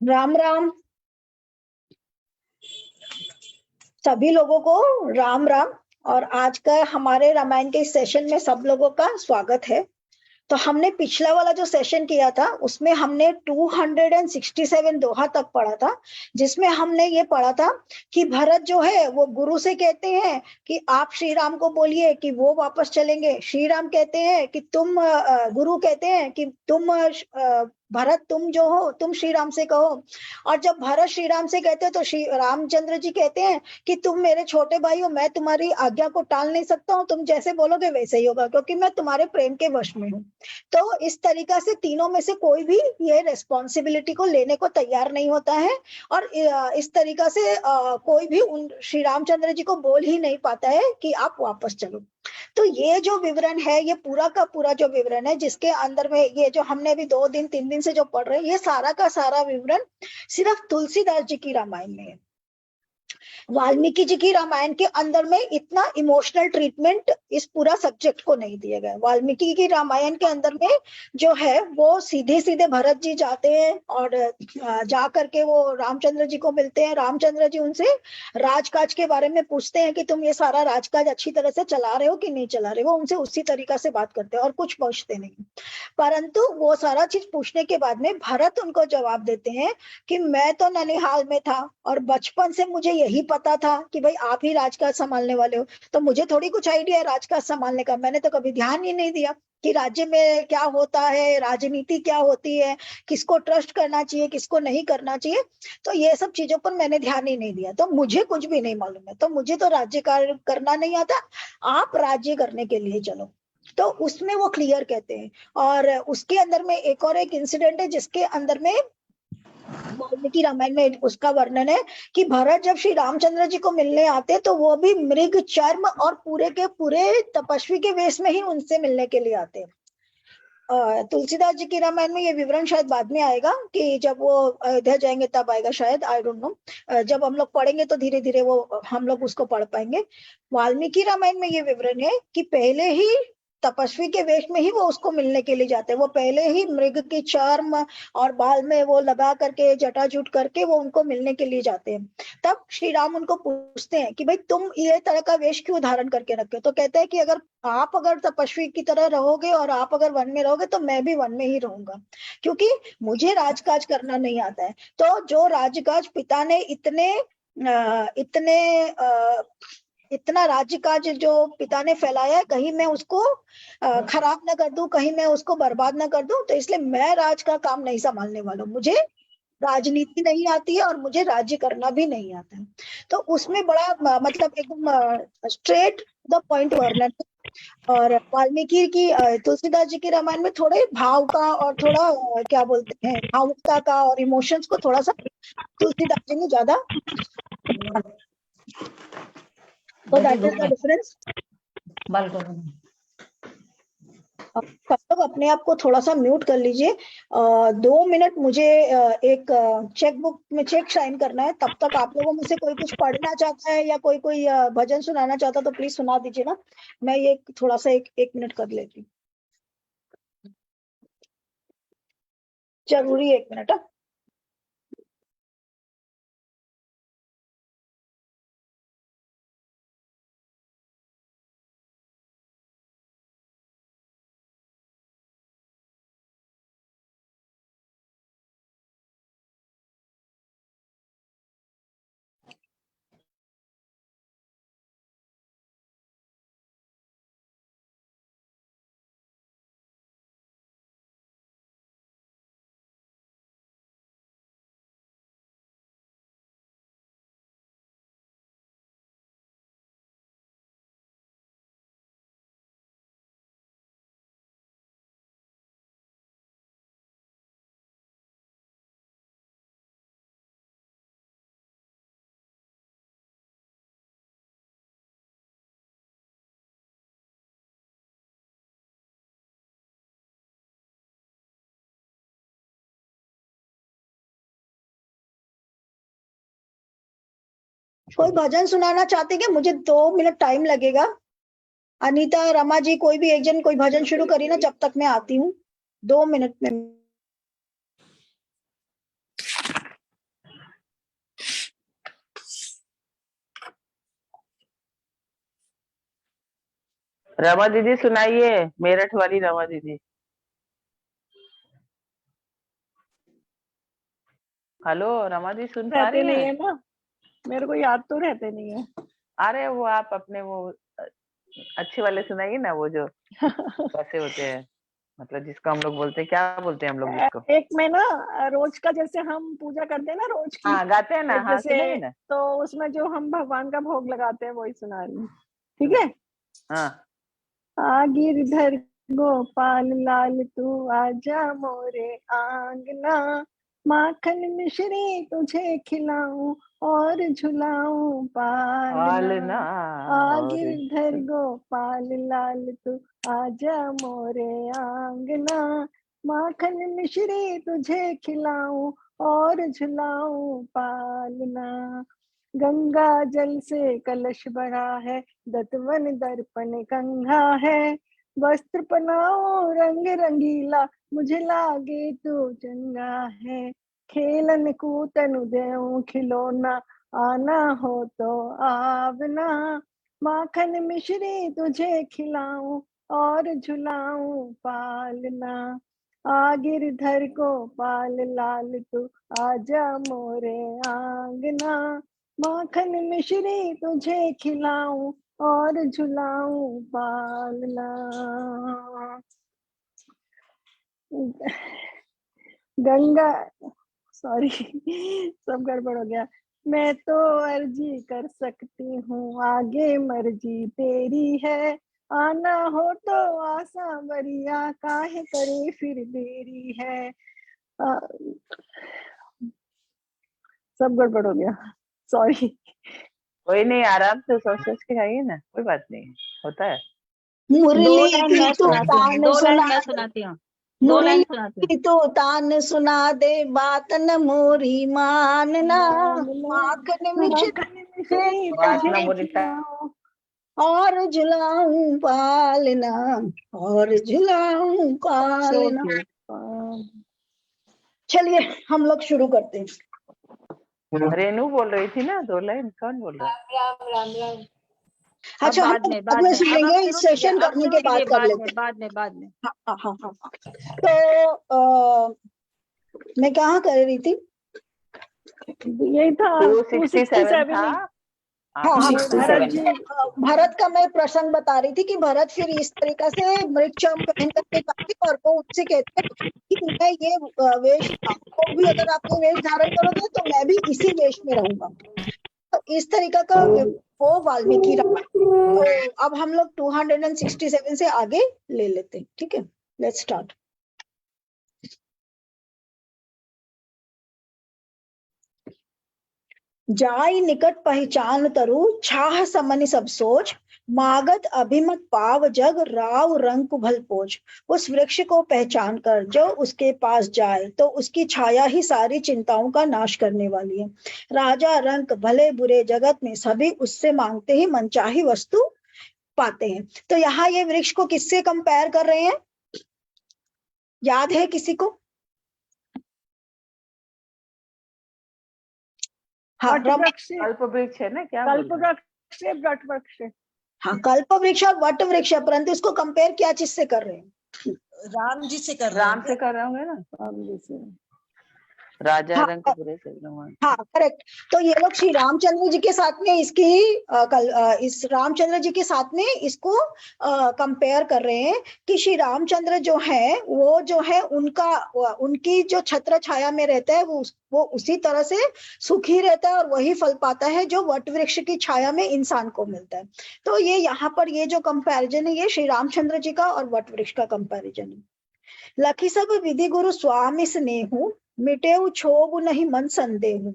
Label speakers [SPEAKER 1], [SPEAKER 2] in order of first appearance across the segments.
[SPEAKER 1] राम राम। सभी लोगों को राम राम। और आज का हमारे रामायण के इस सेशन में सब लोगों का स्वागत है। तो हमने पिछला वाला जो सेशन किया था उसमें हमने 267 दोहा तक पढ़ा था, जिसमें हमने ये पढ़ा था कि भरत जो है वो गुरु से कहते हैं कि आप श्री राम को बोलिए कि वो वापस चलेंगे। श्री राम कहते हैं कि तुम गुरु कहते हैं कि तुम भरत तुम जो हो तुम श्री राम से कहो। और जब भरत श्री राम से कहते हैं तो श्री रामचंद्र जी कहते हैं कि तुम मेरे छोटे भाई हो, मैं तुम्हारी आज्ञा को टाल नहीं सकता हूँ, तुम जैसे बोलोगे वैसे ही होगा क्योंकि मैं तुम्हारे प्रेम के वश में हूँ। तो इस तरीका से तीनों में से कोई भी ये रेस्पॉन्सिबिलिटी को लेने को तैयार नहीं होता है। और इस तरीका से कोई भी उन श्री रामचंद्र जी को बोल ही नहीं पाता है कि आप वापस चलो। तो ये जो विवरण है, ये पूरा का पूरा जो विवरण है, जिसके अंदर में ये जो हमने अभी 2 दिन 3 दिन से जो पढ़ रहे हैं, ये सारा का सारा विवरण सिर्फ तुलसीदास जी की रामायण में है। वाल्मीकि जी की रामायण के अंदर में इतना इमोशनल ट्रीटमेंट इस पूरा सब्जेक्ट को नहीं दिया गया। वाल्मीकि की रामायण के अंदर में जो है वो सीधे सीधे भरत जी जाते हैं और जा करके वो रामचंद्र जी को मिलते हैं। रामचंद्र जी उनसे राजकाज के बारे में पूछते हैं कि तुम ये सारा राजकाज अच्छी तरह से चला रहे हो कि नहीं चला रहे हो। उनसे उसी तरीका से बात करते हैं और कुछ पूछते नहीं। परंतु वो सारा चीज पूछने के बाद में भरत उनको जवाब देते हैं कि मैं तो ननिहाल में था और बचपन से मुझे यही पता था कि भाई आप ही राजकाज संभालने वाले हो, तो मुझे थोड़ी कुछ आइडिया है राजकाज संभालने का। मैंने तो कभी ध्यान ही नहीं दिया कि राज्य में क्या होता है, राजनीति क्या होती है, किसको ट्रस्ट करना चाहिए किसको नहीं करना चाहिए। तो ये सब चीजों पर मैंने ध्यान ही नहीं दिया, तो मुझे कुछ भी नहीं मालूम है, तो मुझे तो राज्य कार्य करना नहीं आता, आप राज्य करने के लिए चलो। तो उसमें वो क्लियर कहते हैं। और उसके अंदर में एक इंसिडेंट है जिसके अंदर में वाल्मीकि रामायण में उसका वर्णन है कि भरत जब श्री रामचंद्र जी को मिलने आते तो वो भी मृग चर्म और पूरे के पूरे तपस्वी के वेश में ही उनसे मिलने के लिए आते। तुलसीदास जी की रामायण में ये विवरण शायद बाद में आएगा कि जब वो अयोध्या जाएंगे तब आएगा शायद, आई डोंट नो। जब हम लोग पढ़ेंगे तो धीरे धीरे वो हम लोग उसको पढ़ पाएंगे। वाल्मीकि रामायण में ये विवरण है कि पहले ही तपस्वी के वेश में ही वो उसको मिलने के लिए जाते हैं। वो पहले ही मृग की चर्म और बाल में वो लगा करके जटाजूट करके वो उनको मिलने के लिए जाते हैं। तब श्री राम उनको पूछते हैं कि भाई तुम ये तरह का वेश क्यों धारण करके रखे हो। तो कहते हैं कि अगर तपस्वी की तरह रहोगे और आप अगर वन में रहोगे तो मैं भी वन में ही रहूंगा, क्योंकि मुझे राजकाज करना नहीं आता है। तो जो राजकाज पिता ने इतना राज्य काज जो पिता ने फैलाया है, कहीं मैं उसको खराब ना कर दूं, कहीं मैं उसको बर्बाद ना कर दूं, तो इसलिए मैं राज का काम नहीं संभालने वाला हूं। मुझे राजनीति नहीं आती है और मुझे राज्य करना भी नहीं आता है। तो उसमें बड़ा मतलब एकदम स्ट्रेट द पॉइंट वर्णन है। और वाल्मीकि की तुलसीदास जी की रामायण में थोड़े भाव का और थोड़ा क्या बोलते हैं भावुकता का और इमोशंस को थोड़ा सा तुलसीदास जी ने ज्यादा, तो दैट इज द डिफरेंस। सब लोग अपने आप को थोड़ा सा म्यूट कर लीजिए। 2 मिनट मुझे एक चेक बुक में चेक साइन करना है। तब तक आप लोगों में से कोई कुछ पढ़ना चाहता है या कोई कोई भजन सुनाना चाहता तो प्लीज सुना दीजिए ना। मैं ये थोड़ा सा एक मिनट कर लेती हूँ, जरूरी 1 मिनट। कोई भजन सुनाना चाहते क्या? मुझे 2 मिनट टाइम लगेगा। अनीता, रमा जी, कोई भी एक जन कोई भजन शुरू करी ना, जब तक मैं आती हूँ 2 मिनट में।
[SPEAKER 2] रमा दीदी सुनाइए, मेरठ वाली रमा दीदी। हेलो रमा दीदी, सुन पा
[SPEAKER 3] रहते
[SPEAKER 2] रही
[SPEAKER 3] नहीं
[SPEAKER 2] हैं?
[SPEAKER 3] है ना, मेरे को याद तो रहते नहीं है।
[SPEAKER 2] अरे वो आप अपने वो अच्छे वाले सुनाइए ना, वो जो कैसे होते हैं, मतलब जिसको हम लोग बोलते हैं, क्या बोलते हैं हम लोग जिसको?
[SPEAKER 3] एक में ना, रोज का जैसे हम पूजा करते हैं ना रोज की,
[SPEAKER 2] हाँ गाते हैं ना, हाँ
[SPEAKER 3] जैसे
[SPEAKER 2] सुनाइए ना।
[SPEAKER 3] तो उसमें जो हम भगवान का भोग लगाते हैं वही सुना रही हूँ, ठीक है।
[SPEAKER 2] हाँ
[SPEAKER 3] आ गिरधर गोपाल लाल तू आजा मोरे आंगना, माखन मिश्री तुझे खिलाऊं और झुलाऊं पालना।
[SPEAKER 2] पालना
[SPEAKER 3] आ
[SPEAKER 2] और
[SPEAKER 3] गिरधर गोपाल लाल तू आजा मोरे आंगना, माखन मिश्री तुझे खिलाऊं और झुलाऊं पालना। गंगा जल से कलश भरा है, दतवन दर्पण कंघा है, वस्त्र पहनाओ रंग रंगीला, मुझे लागे तू चंगा है। खेलन कूतन देऊं खिलौना, आना हो तो आवना, माखन मिश्री तुझे खिलाऊं और झुलाऊं पालना। आ गिरधर को पाल लाल तू आजा मोरे आंगना, माखन मिश्री तुझे खिलाऊं और झुलाऊं पालना। गंगा, सॉरी सब गड़बड़ हो गया। मैं तो अर्जी कर सकती हूँ, आगे मर्जी तेरी है, आना हो तो आसा बरिया, काहे करे फिर देरी है। सब गड़बड़ हो गया, सॉरी।
[SPEAKER 2] कोई नहीं, आराम से सोच सोच के गाइए ना, कोई बात नहीं, होता है।
[SPEAKER 4] दो
[SPEAKER 1] मुरली
[SPEAKER 4] लाइन
[SPEAKER 1] की
[SPEAKER 4] मैं
[SPEAKER 1] तो
[SPEAKER 4] सुनाती हूँ,
[SPEAKER 1] तान
[SPEAKER 4] 2 लाइन
[SPEAKER 1] सुना
[SPEAKER 4] मैं
[SPEAKER 1] दे,
[SPEAKER 4] सुनाती हूँ, 2 लाइन
[SPEAKER 1] मुरली
[SPEAKER 4] सुनाती हूँ।
[SPEAKER 1] की तो तान सुना दे, बात न मोरी मानना, माखन मिश्री
[SPEAKER 3] माखन मिश्री
[SPEAKER 2] बात ना
[SPEAKER 3] तुझे
[SPEAKER 2] बोली
[SPEAKER 3] खिलाऊं
[SPEAKER 1] और झुलाऊं पालना, और झुलाऊं पालना। चलिए हम लोग शुरू करते हैं।
[SPEAKER 2] रेनू बोल रही थी ना 2 लाइन, कौन बोल रहा है?
[SPEAKER 4] राम राम राम।
[SPEAKER 1] अच्छा हम
[SPEAKER 4] बाद
[SPEAKER 1] लोग
[SPEAKER 4] में
[SPEAKER 1] बाद में
[SPEAKER 4] अब
[SPEAKER 1] सुनेंगे,
[SPEAKER 4] शुरू
[SPEAKER 1] इस
[SPEAKER 4] कीजिए,
[SPEAKER 1] सेशन
[SPEAKER 4] अब
[SPEAKER 1] करने
[SPEAKER 4] शुरू
[SPEAKER 1] के बाद
[SPEAKER 4] कीजिए,
[SPEAKER 1] कर
[SPEAKER 4] बाद
[SPEAKER 1] लेते
[SPEAKER 4] में
[SPEAKER 1] हैं।
[SPEAKER 4] बाद में बाद में।
[SPEAKER 1] हाँ हाँ हाँ हाँ हाँ। तो मैं कहाँ कर रही थी?
[SPEAKER 3] यही था
[SPEAKER 2] 267 था।
[SPEAKER 3] 267।
[SPEAKER 1] हाँ हाँ,
[SPEAKER 4] 267
[SPEAKER 1] भरत का मैं प्रसंग बता रही थी कि भरत फिर इस तरीका से मृगचर्म पहन करके जाते और वो उससे कहते हैं कि मैं ये वेश, आपको भी अगर आप ये वेश धारण करोगे तो मैं भी इसी वेश में रहूंगा। तो इस तरीका का वो वाल्मीकि रामायण। तो अब हम लोग 267 से आगे ले लेते हैं, ठीक है। Let's start. जाई निकट पहचान तरु, छाह समनि सब सोच, मागत अभिमत पाव जग, राव रंग भल पोच। उस वृक्ष को पहचान कर जो उसके पास जाए तो उसकी छाया ही सारी चिंताओं का नाश करने वाली है। राजा रंक भले बुरे जगत में सभी उससे मांगते ही मनचाही वस्तु पाते हैं। तो यहाँ ये वृक्ष को किससे कंपेयर कर रहे हैं, याद है किसी को? हाँ
[SPEAKER 2] कल्प वृक्ष है ना, क्या बोल
[SPEAKER 3] कल्प
[SPEAKER 2] रहे हैं?
[SPEAKER 3] वृक्ष, वट वृक्ष।
[SPEAKER 1] हाँ कल्प वृक्ष और वट वृक्ष, परंतु इसको कंपेयर क्या चीज से कर रहे हैं?
[SPEAKER 5] राम जी से कर रहे
[SPEAKER 2] राम
[SPEAKER 5] हैं।
[SPEAKER 2] से कर रहे होंगे ना,
[SPEAKER 3] राम जी से।
[SPEAKER 2] राजा
[SPEAKER 1] हाँ
[SPEAKER 2] रंग पूरे से भगवान।
[SPEAKER 1] हाँ करेक्ट। तो ये लोग श्री रामचंद्र जी के साथ में इसकी इस रामचंद्र जी के साथ में इसको कंपेयर कर रहे हैं कि श्री रामचंद्र जो है वो जो है उनकी जो छत्र छाया में रहता है वो उसी तरह से सुखी रहता है और वही फल पाता है जो वट वृक्ष की छाया में इंसान को मिलता है। तो ये यहाँ पर ये जो कंपैरिजन है ये श्री रामचंद्र जी का और वट वृक्ष का कंपैरिजन है। लखी सब विधि गुरु स्वामी स्नेहु, मिटेउ छोबु नहीं मन संदेहु,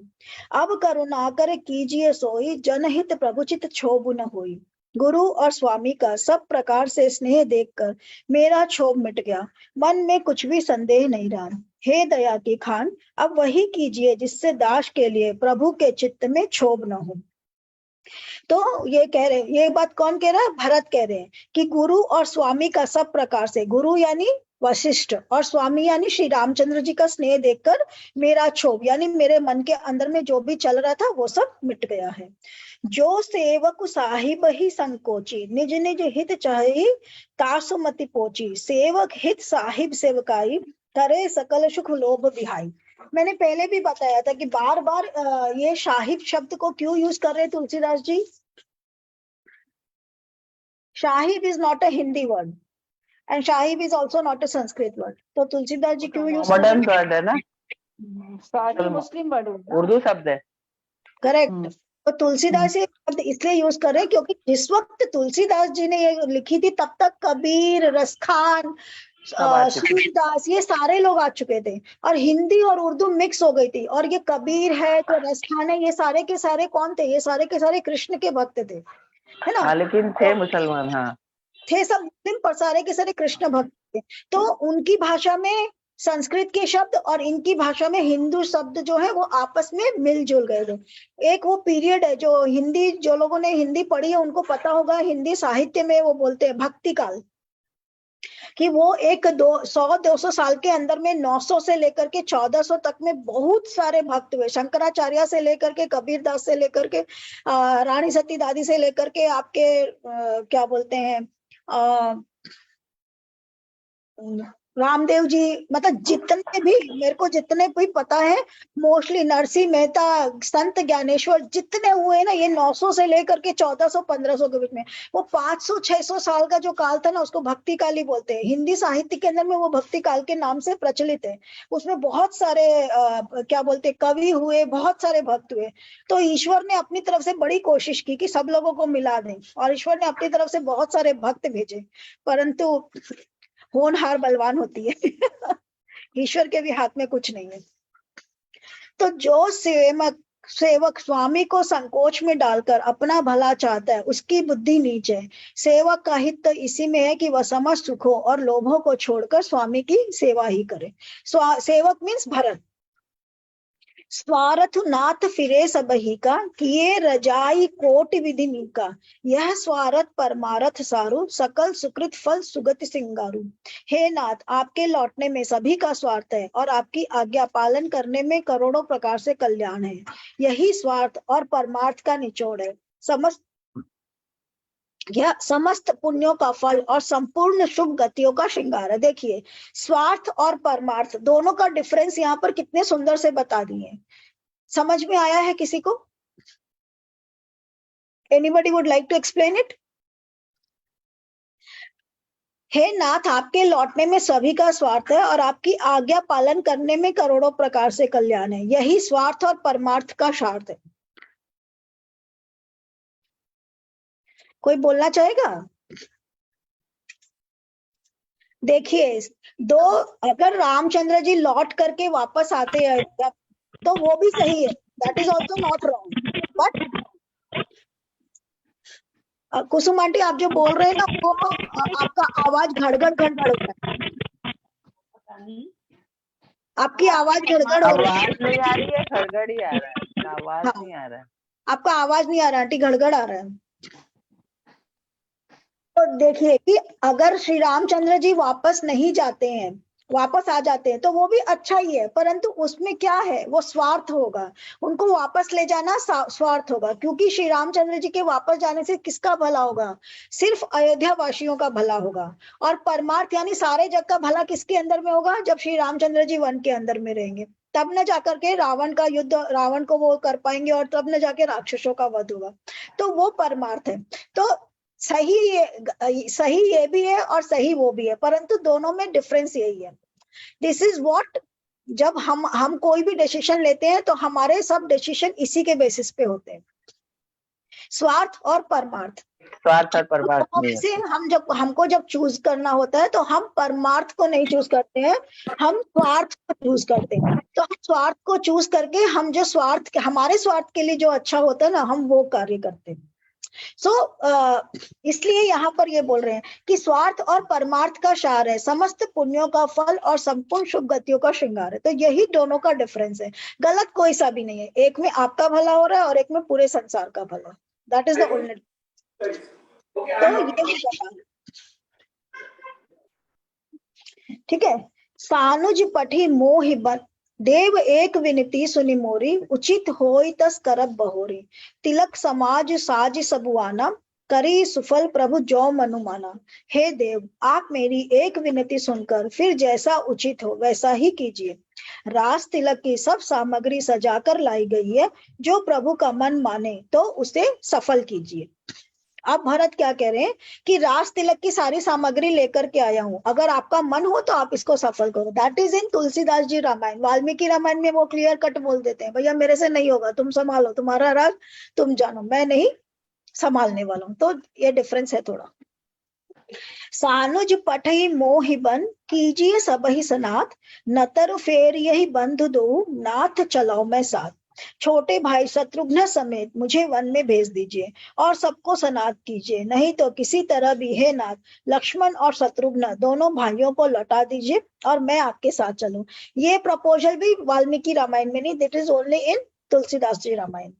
[SPEAKER 1] अब करुणा कर कीजिए सोई, जनहित प्रभुचित छोबु न होई। गुरु और स्वामी का सब प्रकार से स्नेह देखकर मेरा क्षोभ मिट गया, मन में कुछ भी संदेह नहीं रहा। हे दया की खान, अब वही कीजिए जिससे दास के लिए प्रभु के चित्त में क्षोभ न हो। तो ये कह रहे, ये बात कौन कह रहा है? भरत कह रहे हैं कि गुरु और स्वामी का सब प्रकार से, गुरु यानी वशिष्ठ, और स्वामी यानी श्री रामचंद्र जी का स्नेह देखकर मेरा क्षोभ यानी मेरे मन के अंदर में जो भी चल रहा था वो सब मिट गया है। जो सेवक साहिब ही संकोची, निज निज हित चाही तासुमति पोची, सेवक हित साहिब सेवकाई, करे सकल सुख लोभ बिहाई। मैंने पहले भी बताया था कि बार बार ये साहिब शब्द को क्यों यूज कर रहे हैं Tulsidas ji. Sahib is not a Hindi word and sahib is also not a Sanskrit word, तो तुलसीदास जी क्यों यूज कर रहे
[SPEAKER 2] मॉडर्न
[SPEAKER 1] हैं?
[SPEAKER 2] वर्ड है ना,
[SPEAKER 3] सारी मुस्लिम वर्ड होगा।
[SPEAKER 2] उर्दू शब्द है।
[SPEAKER 1] करेक्ट। तो तुलसीदास ये शब्द इसलिए यूज कर रहे हैं क्योंकि जिस वक्त तुलसीदास जी ने ये लिखी थी तब तक कबीर, रसखान, सूरदास ये सारे लोग आ चुके थे और हिंदी और उर्दू मिक्स हो गई थी। और ये कबीर है, तो रसखान है, ये सारे के सारे कौन थे? ये सारे के सारे कृष्ण के भक्त थे, है ना?
[SPEAKER 2] हाँ, लेकिन थे मुसलमान, हाँ
[SPEAKER 1] थे सब मुस्लिम पर सारे के सारे कृष्ण भक्त थे। तो उनकी भाषा में संस्कृत के शब्द और इनकी भाषा में हिंदू शब्द जो है वो आपस में मिलजुल गए थे। एक वो पीरियड है जो हिंदी, जो लोगों ने हिंदी पढ़ी है उनको पता होगा, हिंदी साहित्य में वो बोलते हैं भक्ति काल, कि वो एक 100-200 साल के अंदर में 900 से लेकर के 1400 तक में बहुत सारे भक्त हुए। शंकराचार्य से लेकर के, कबीरदास से लेकर के, रानी सती दादी से लेकर के आपके क्या बोलते हैं रामदेव जी, मतलब जितने भी मेरे को जितने भी पता है, मोस्टली नरसिंह मेहता, संत ज्ञानेश्वर जितने हुए ना, ये 900 से लेकर के 1400-1500 के बीच में, वो 500-600 साल का जो काल था ना उसको भक्ति काल ही बोलते हैं। हिंदी साहित्य के अंदर में वो भक्ति काल के नाम से प्रचलित है। उसमें बहुत सारे क्या बोलते कवि हुए, बहुत सारे भक्त हुए। तो ईश्वर ने अपनी तरफ से बड़ी कोशिश की कि सब लोगों को मिला दें, और ईश्वर ने अपनी तरफ से बहुत सारे भक्त भेजे, परंतु होनहार बलवान होती है ईश्वर के भी हाथ में कुछ नहीं है। तो जो सेवक स्वामी को संकोच में डालकर अपना भला चाहता है उसकी बुद्धि नीच है। सेवक का हित तो इसी में है कि वह समस्त सुखों और लोभों को छोड़कर स्वामी की सेवा ही करे। सेवक मीन्स भरत। स्वार्थ नाथ फिरे सबही का, किए रजाई कोट विधि मीका, यह स्वार्थ परमारथ सारू, सकल सुकृत फल सुगति सिंगारू। हे नाथ, आपके लौटने में सभी का स्वार्थ है और आपकी आज्ञा पालन करने में करोड़ों प्रकार से कल्याण है। यही स्वार्थ और परमार्थ का निचोड़ है। यह समस्त पुण्यों का फल और संपूर्ण शुभ गतियों का श्रृंगार है। देखिए, स्वार्थ और परमार्थ दोनों का डिफरेंस यहाँ पर कितने सुंदर से बता दिए। समझ में आया है किसी को? Anybody would like to explain it? हे नाथ, आपके लौटने में सभी का स्वार्थ है और आपकी आज्ञा पालन करने में करोड़ों प्रकार से कल्याण है। यही स्वार्थ और परमार्थ का सार्थ है। कोई बोलना चाहेगा? देखिए, अगर रामचंद्र जी लौट करके वापस आते हैं तो वो भी सही है, that is also not wrong. But Kusum aunty, आप जो बोल रहे हैं ना वो आपका आवाज घड़घड़ घड़घड़ हो रहा है। आपकी आवाज घड़घड़ हो रही है।
[SPEAKER 2] आवाज नहीं आ रही है, घड़घड़ ही आ रहा है, आवाज नहीं आ रहा है।
[SPEAKER 1] आपका आवाज नहीं आ रहा आंटी, घड़घड़ आ रहा है। तो देखिए कि अगर श्री रामचंद्र जी वापस नहीं जाते हैं, वापस आ जाते हैं तो वो भी अच्छा ही है, परंतु उसमें क्या है, वो स्वार्थ होगा। उनको वापस ले जाना स्वार्थ होगा, क्योंकि श्री रामचंद्र जी के वापस जाने से किसका भला होगा? सिर्फ अयोध्या वासियों का भला होगा। और परमार्थ यानी सारे जग का भला किसके अंदर में होगा? जब श्री रामचंद्र जी वन के अंदर में रहेंगे, तब न जाकर के रावण का युद्ध, रावण को वो कर पाएंगे और तब न जाके राक्षसों का वध होगा। तो वो परमार्थ है। तो सही ये भी है और सही वो भी है, परंतु दोनों में डिफरेंस यही है। दिस इज व्हाट, जब हम कोई भी डिसीजन लेते हैं तो हमारे सब डिसीजन इसी के बेसिस पे होते हैं, स्वार्थ और परमार्थ।
[SPEAKER 2] स्वार्थ और परमार्थ
[SPEAKER 1] से हमको जब चूज करना होता है तो हम परमार्थ को नहीं चूज करते हैं, हम स्वार्थ को चूज करते हैं। तो हम स्वार्थ को चूज करके हम जो हमारे स्वार्थ के लिए जो अच्छा होता है ना, हम वो कार्य करते हैं। इसलिए यहाँ पर ये बोल रहे हैं कि स्वार्थ और परमार्थ का सार है, समस्त पुण्यों का फल और संपूर्ण शुभ गतियों का श्रृंगार है। तो यही दोनों का डिफरेंस है, गलत कोई सा भी नहीं है। एक में आपका भला हो रहा है और एक में पूरे संसार का भला। That is the only. तो ये ठीक है। सानुज पठी मोहि बन, देव एक विनती सुनि मोरी, उचित होई तस करब बहोरी, तिलक समाज साज सबुआना, करी सुफल प्रभु जो मनु माना। हे देव, आप मेरी एक विनती सुनकर फिर जैसा उचित हो वैसा ही कीजिए। रास तिलक की सब सामग्री सजाकर लाई गई है, जो प्रभु का मन माने तो उसे सफल कीजिए। अब भरत क्या कह रहे हैं कि रास तिलक की सारी सामग्री लेकर के आया हूं, अगर आपका मन हो तो आप इसको सफल करो। That is in Tulsidas ji Ramayan. Valmiki Ramayan में वो क्लियर कट बोल देते हैं, भैया मेरे से नहीं होगा, तुम संभालो, तुम्हारा राज तुम जानो, मैं नहीं संभालने वाला हूं। तो ये डिफरेंस है थोड़ा। सानुज पठई मोहि बन, कीजिए सबहि सनाथ, नतर फेर यही बंधु दो, नाथ चलाओ मैं साथ। छोटे भाई शत्रुघ्न समेत मुझे वन में भेज दीजिए और सबको सनाथ कीजिए, नहीं तो किसी तरह भी हे नाथ लक्ष्मण और शत्रुघ्न दोनों भाइयों को लौटा दीजिए और मैं आपके साथ चलूं। ये प्रपोजल भी वाल्मीकि रामायण में नहीं, that is only in Tulsidas ji Ramayan.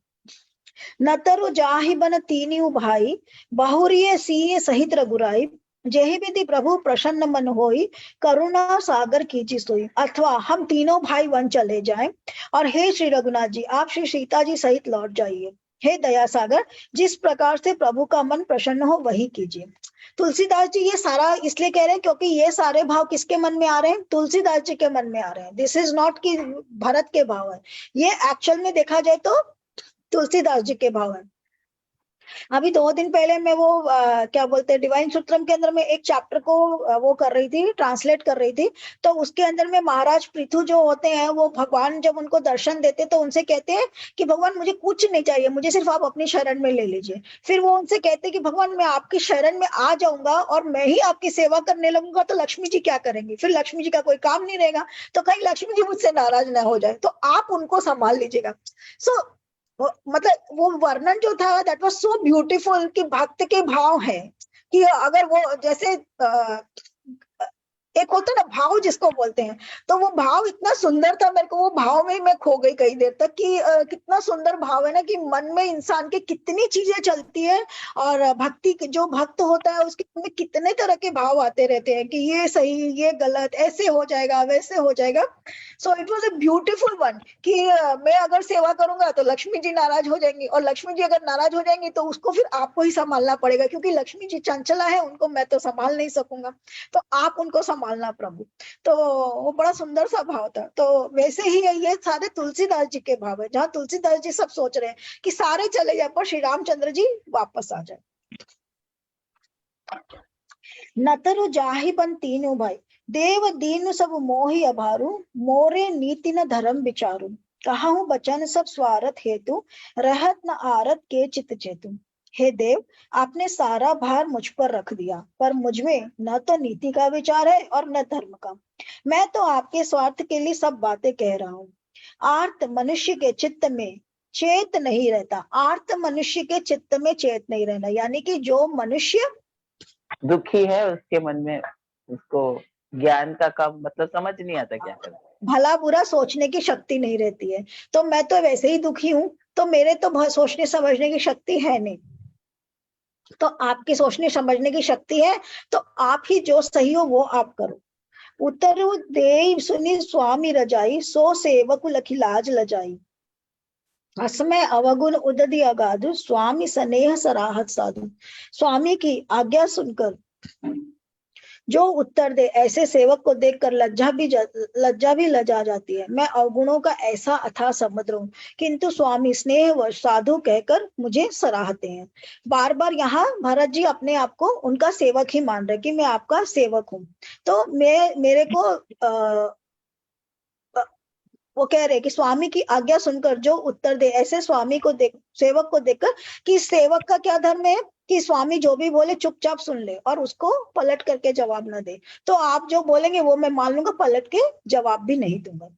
[SPEAKER 1] नतरु जाहि बन तीनिउ भाई, बहुरिय सीय सहित रघुराई, जेहि विधि प्रभु प्रसन्न मन होई, करुणा सागर कीजिए सोई। अथवा हम तीनों भाई वन चले जाएं और हे श्री रघुनाथ जी आप श्री सीता जी सहित लौट जाइए। हे दया सागर, जिस प्रकार से प्रभु का मन प्रसन्न हो वही कीजिए। तुलसीदास जी ये सारा इसलिए कह रहे हैं क्योंकि ये सारे भाव किसके मन में आ रहे हैं? तुलसीदास जी के मन में आ रहे हैं। दिस इज नॉट कि भरत के भाव है, ये एक्चुअल में देखा जाए तो तुलसीदास जी के भाव है। अभी 2 दिन पहले मैं वो क्या बोलते हैं डिवाइन सूत्रम के अंदर में एक चैप्टर को वो कर रही थी, ट्रांसलेट कर रही थी। तो उसके अंदर में महाराज पृथु जो होते हैं वो भगवान जब उनको दर्शन देते तो उनसे कहते हैं कि भगवान मुझे कुछ नहीं चाहिए, मुझे सिर्फ आप अपनी शरण में ले लीजिए। फिर वो उनसे कहते हैं कि भगवान मैं आपकी शरण में आ जाऊंगा और मैं ही आपकी सेवा करने लगूंगा तो लक्ष्मी जी क्या करेंगी? फिर लक्ष्मी जी का कोई काम नहीं रहेगा, तो कहीं लक्ष्मी जी मुझसे नाराज ना हो जाए, तो आप उनको संभाल लीजिएगा। सो मतलब वो वर्णन जो था दैट वाज सो ब्यूटीफुल कि भक्त के भाव है कि अगर वो जैसे एक होता है ना भाव जिसको बोलते हैं, तो वो भाव इतना सुंदर था, मेरे को वो भाव में मैं खो गई कई देर तक कि कितना सुंदर भाव है ना कि मन में इंसान के कितनी चीजें चलती है और भक्ति जो भक्त होता है उसके में कितने तरह के भाव आते रहते हैं कि ये सही ये गलत, ऐसे हो जाएगा वैसे हो जाएगा। So it was a beautiful one कि मैं अगर सेवा करूंगा तो लक्ष्मी जी नाराज हो जाएंगी और लक्ष्मी जी अगर नाराज हो जाएंगी तो उसको फिर आपको ही संभालना पड़ेगा क्योंकि लक्ष्मी जी चंचला है, उनको मैं तो संभाल नहीं सकूंगा, तो आप उनको संभालना प्रभु। तो वो बड़ा सुंदर सा भाव था। तो वैसे ही ये सारे तुलसीदास जी के भाव है, जहाँ तुलसीदास जी सब सोच रहे हैं कि सारे चले जाए पर श्री रामचंद्र जी वापस आ जाए। नतरु जाहि बन तीनों भाई, देव दीन सब मोहि अभारू, मोरे नीति न धर्म विचारू, कहाहू बचन सब स्वार्थ हेतु, रहत न आरत के चित चेतु। हे देव, आपने सारा भार मुझ पर रख दिया, पर मुझ में न तो नीति का विचार है और न धर्म का। मैं तो आपके स्वार्थ के लिए सब बातें कह रहा हूँ। आर्त मनुष्य के चित्त में चेत नहीं रहता, आर्त मनुष्य के चित्त में चेत नहीं रहना, यानी कि जो मनुष्य
[SPEAKER 2] दुखी है उसके मन में उसको ज्ञान का कम मतलब समझ नहीं आता क्या करें,
[SPEAKER 1] भला बुरा सोचने की शक्ति नहीं रहती है। तो मैं तो वैसे ही दुखी हूं, तो मेरे तो सोचने समझने की शक्ति है नहीं, तो आपकी सोचने समझने की शक्ति है, तो आप ही जो सही हो वो आप करो। उत्तर दे सुनी स्वामी रजाई, सो सेवक लखी लाज लजाई, असमय अवगुण उदधि अगाधु, स्वामी स्नेह सराहत साधु। स्वामी की आज्ञा सुनकर जो उत्तर दे, ऐसे सेवक को देखकर लज्जा भी लजा जाती है। मैं अवगुणों का ऐसा अथाह समुद्र हूँ, किंतु स्वामी स्नेह व साधु कहकर मुझे सराहते हैं। बार बार यहाँ भरत जी अपने आप को उनका सेवक ही मान रहे कि मैं आपका सेवक हूँ। तो मेरे को वो कह रहे कि स्वामी की आज्ञा सुनकर जो उत्तर दे, ऐसे स्वामी को सेवक को देखकर कि सेवक का क्या धर्म है कि स्वामी जो भी बोले चुपचाप सुन ले और उसको पलट करके जवाब ना दे। तो आप जो बोलेंगे वो मैं मान लूंगा, पलट के जवाब भी नहीं दूंगा।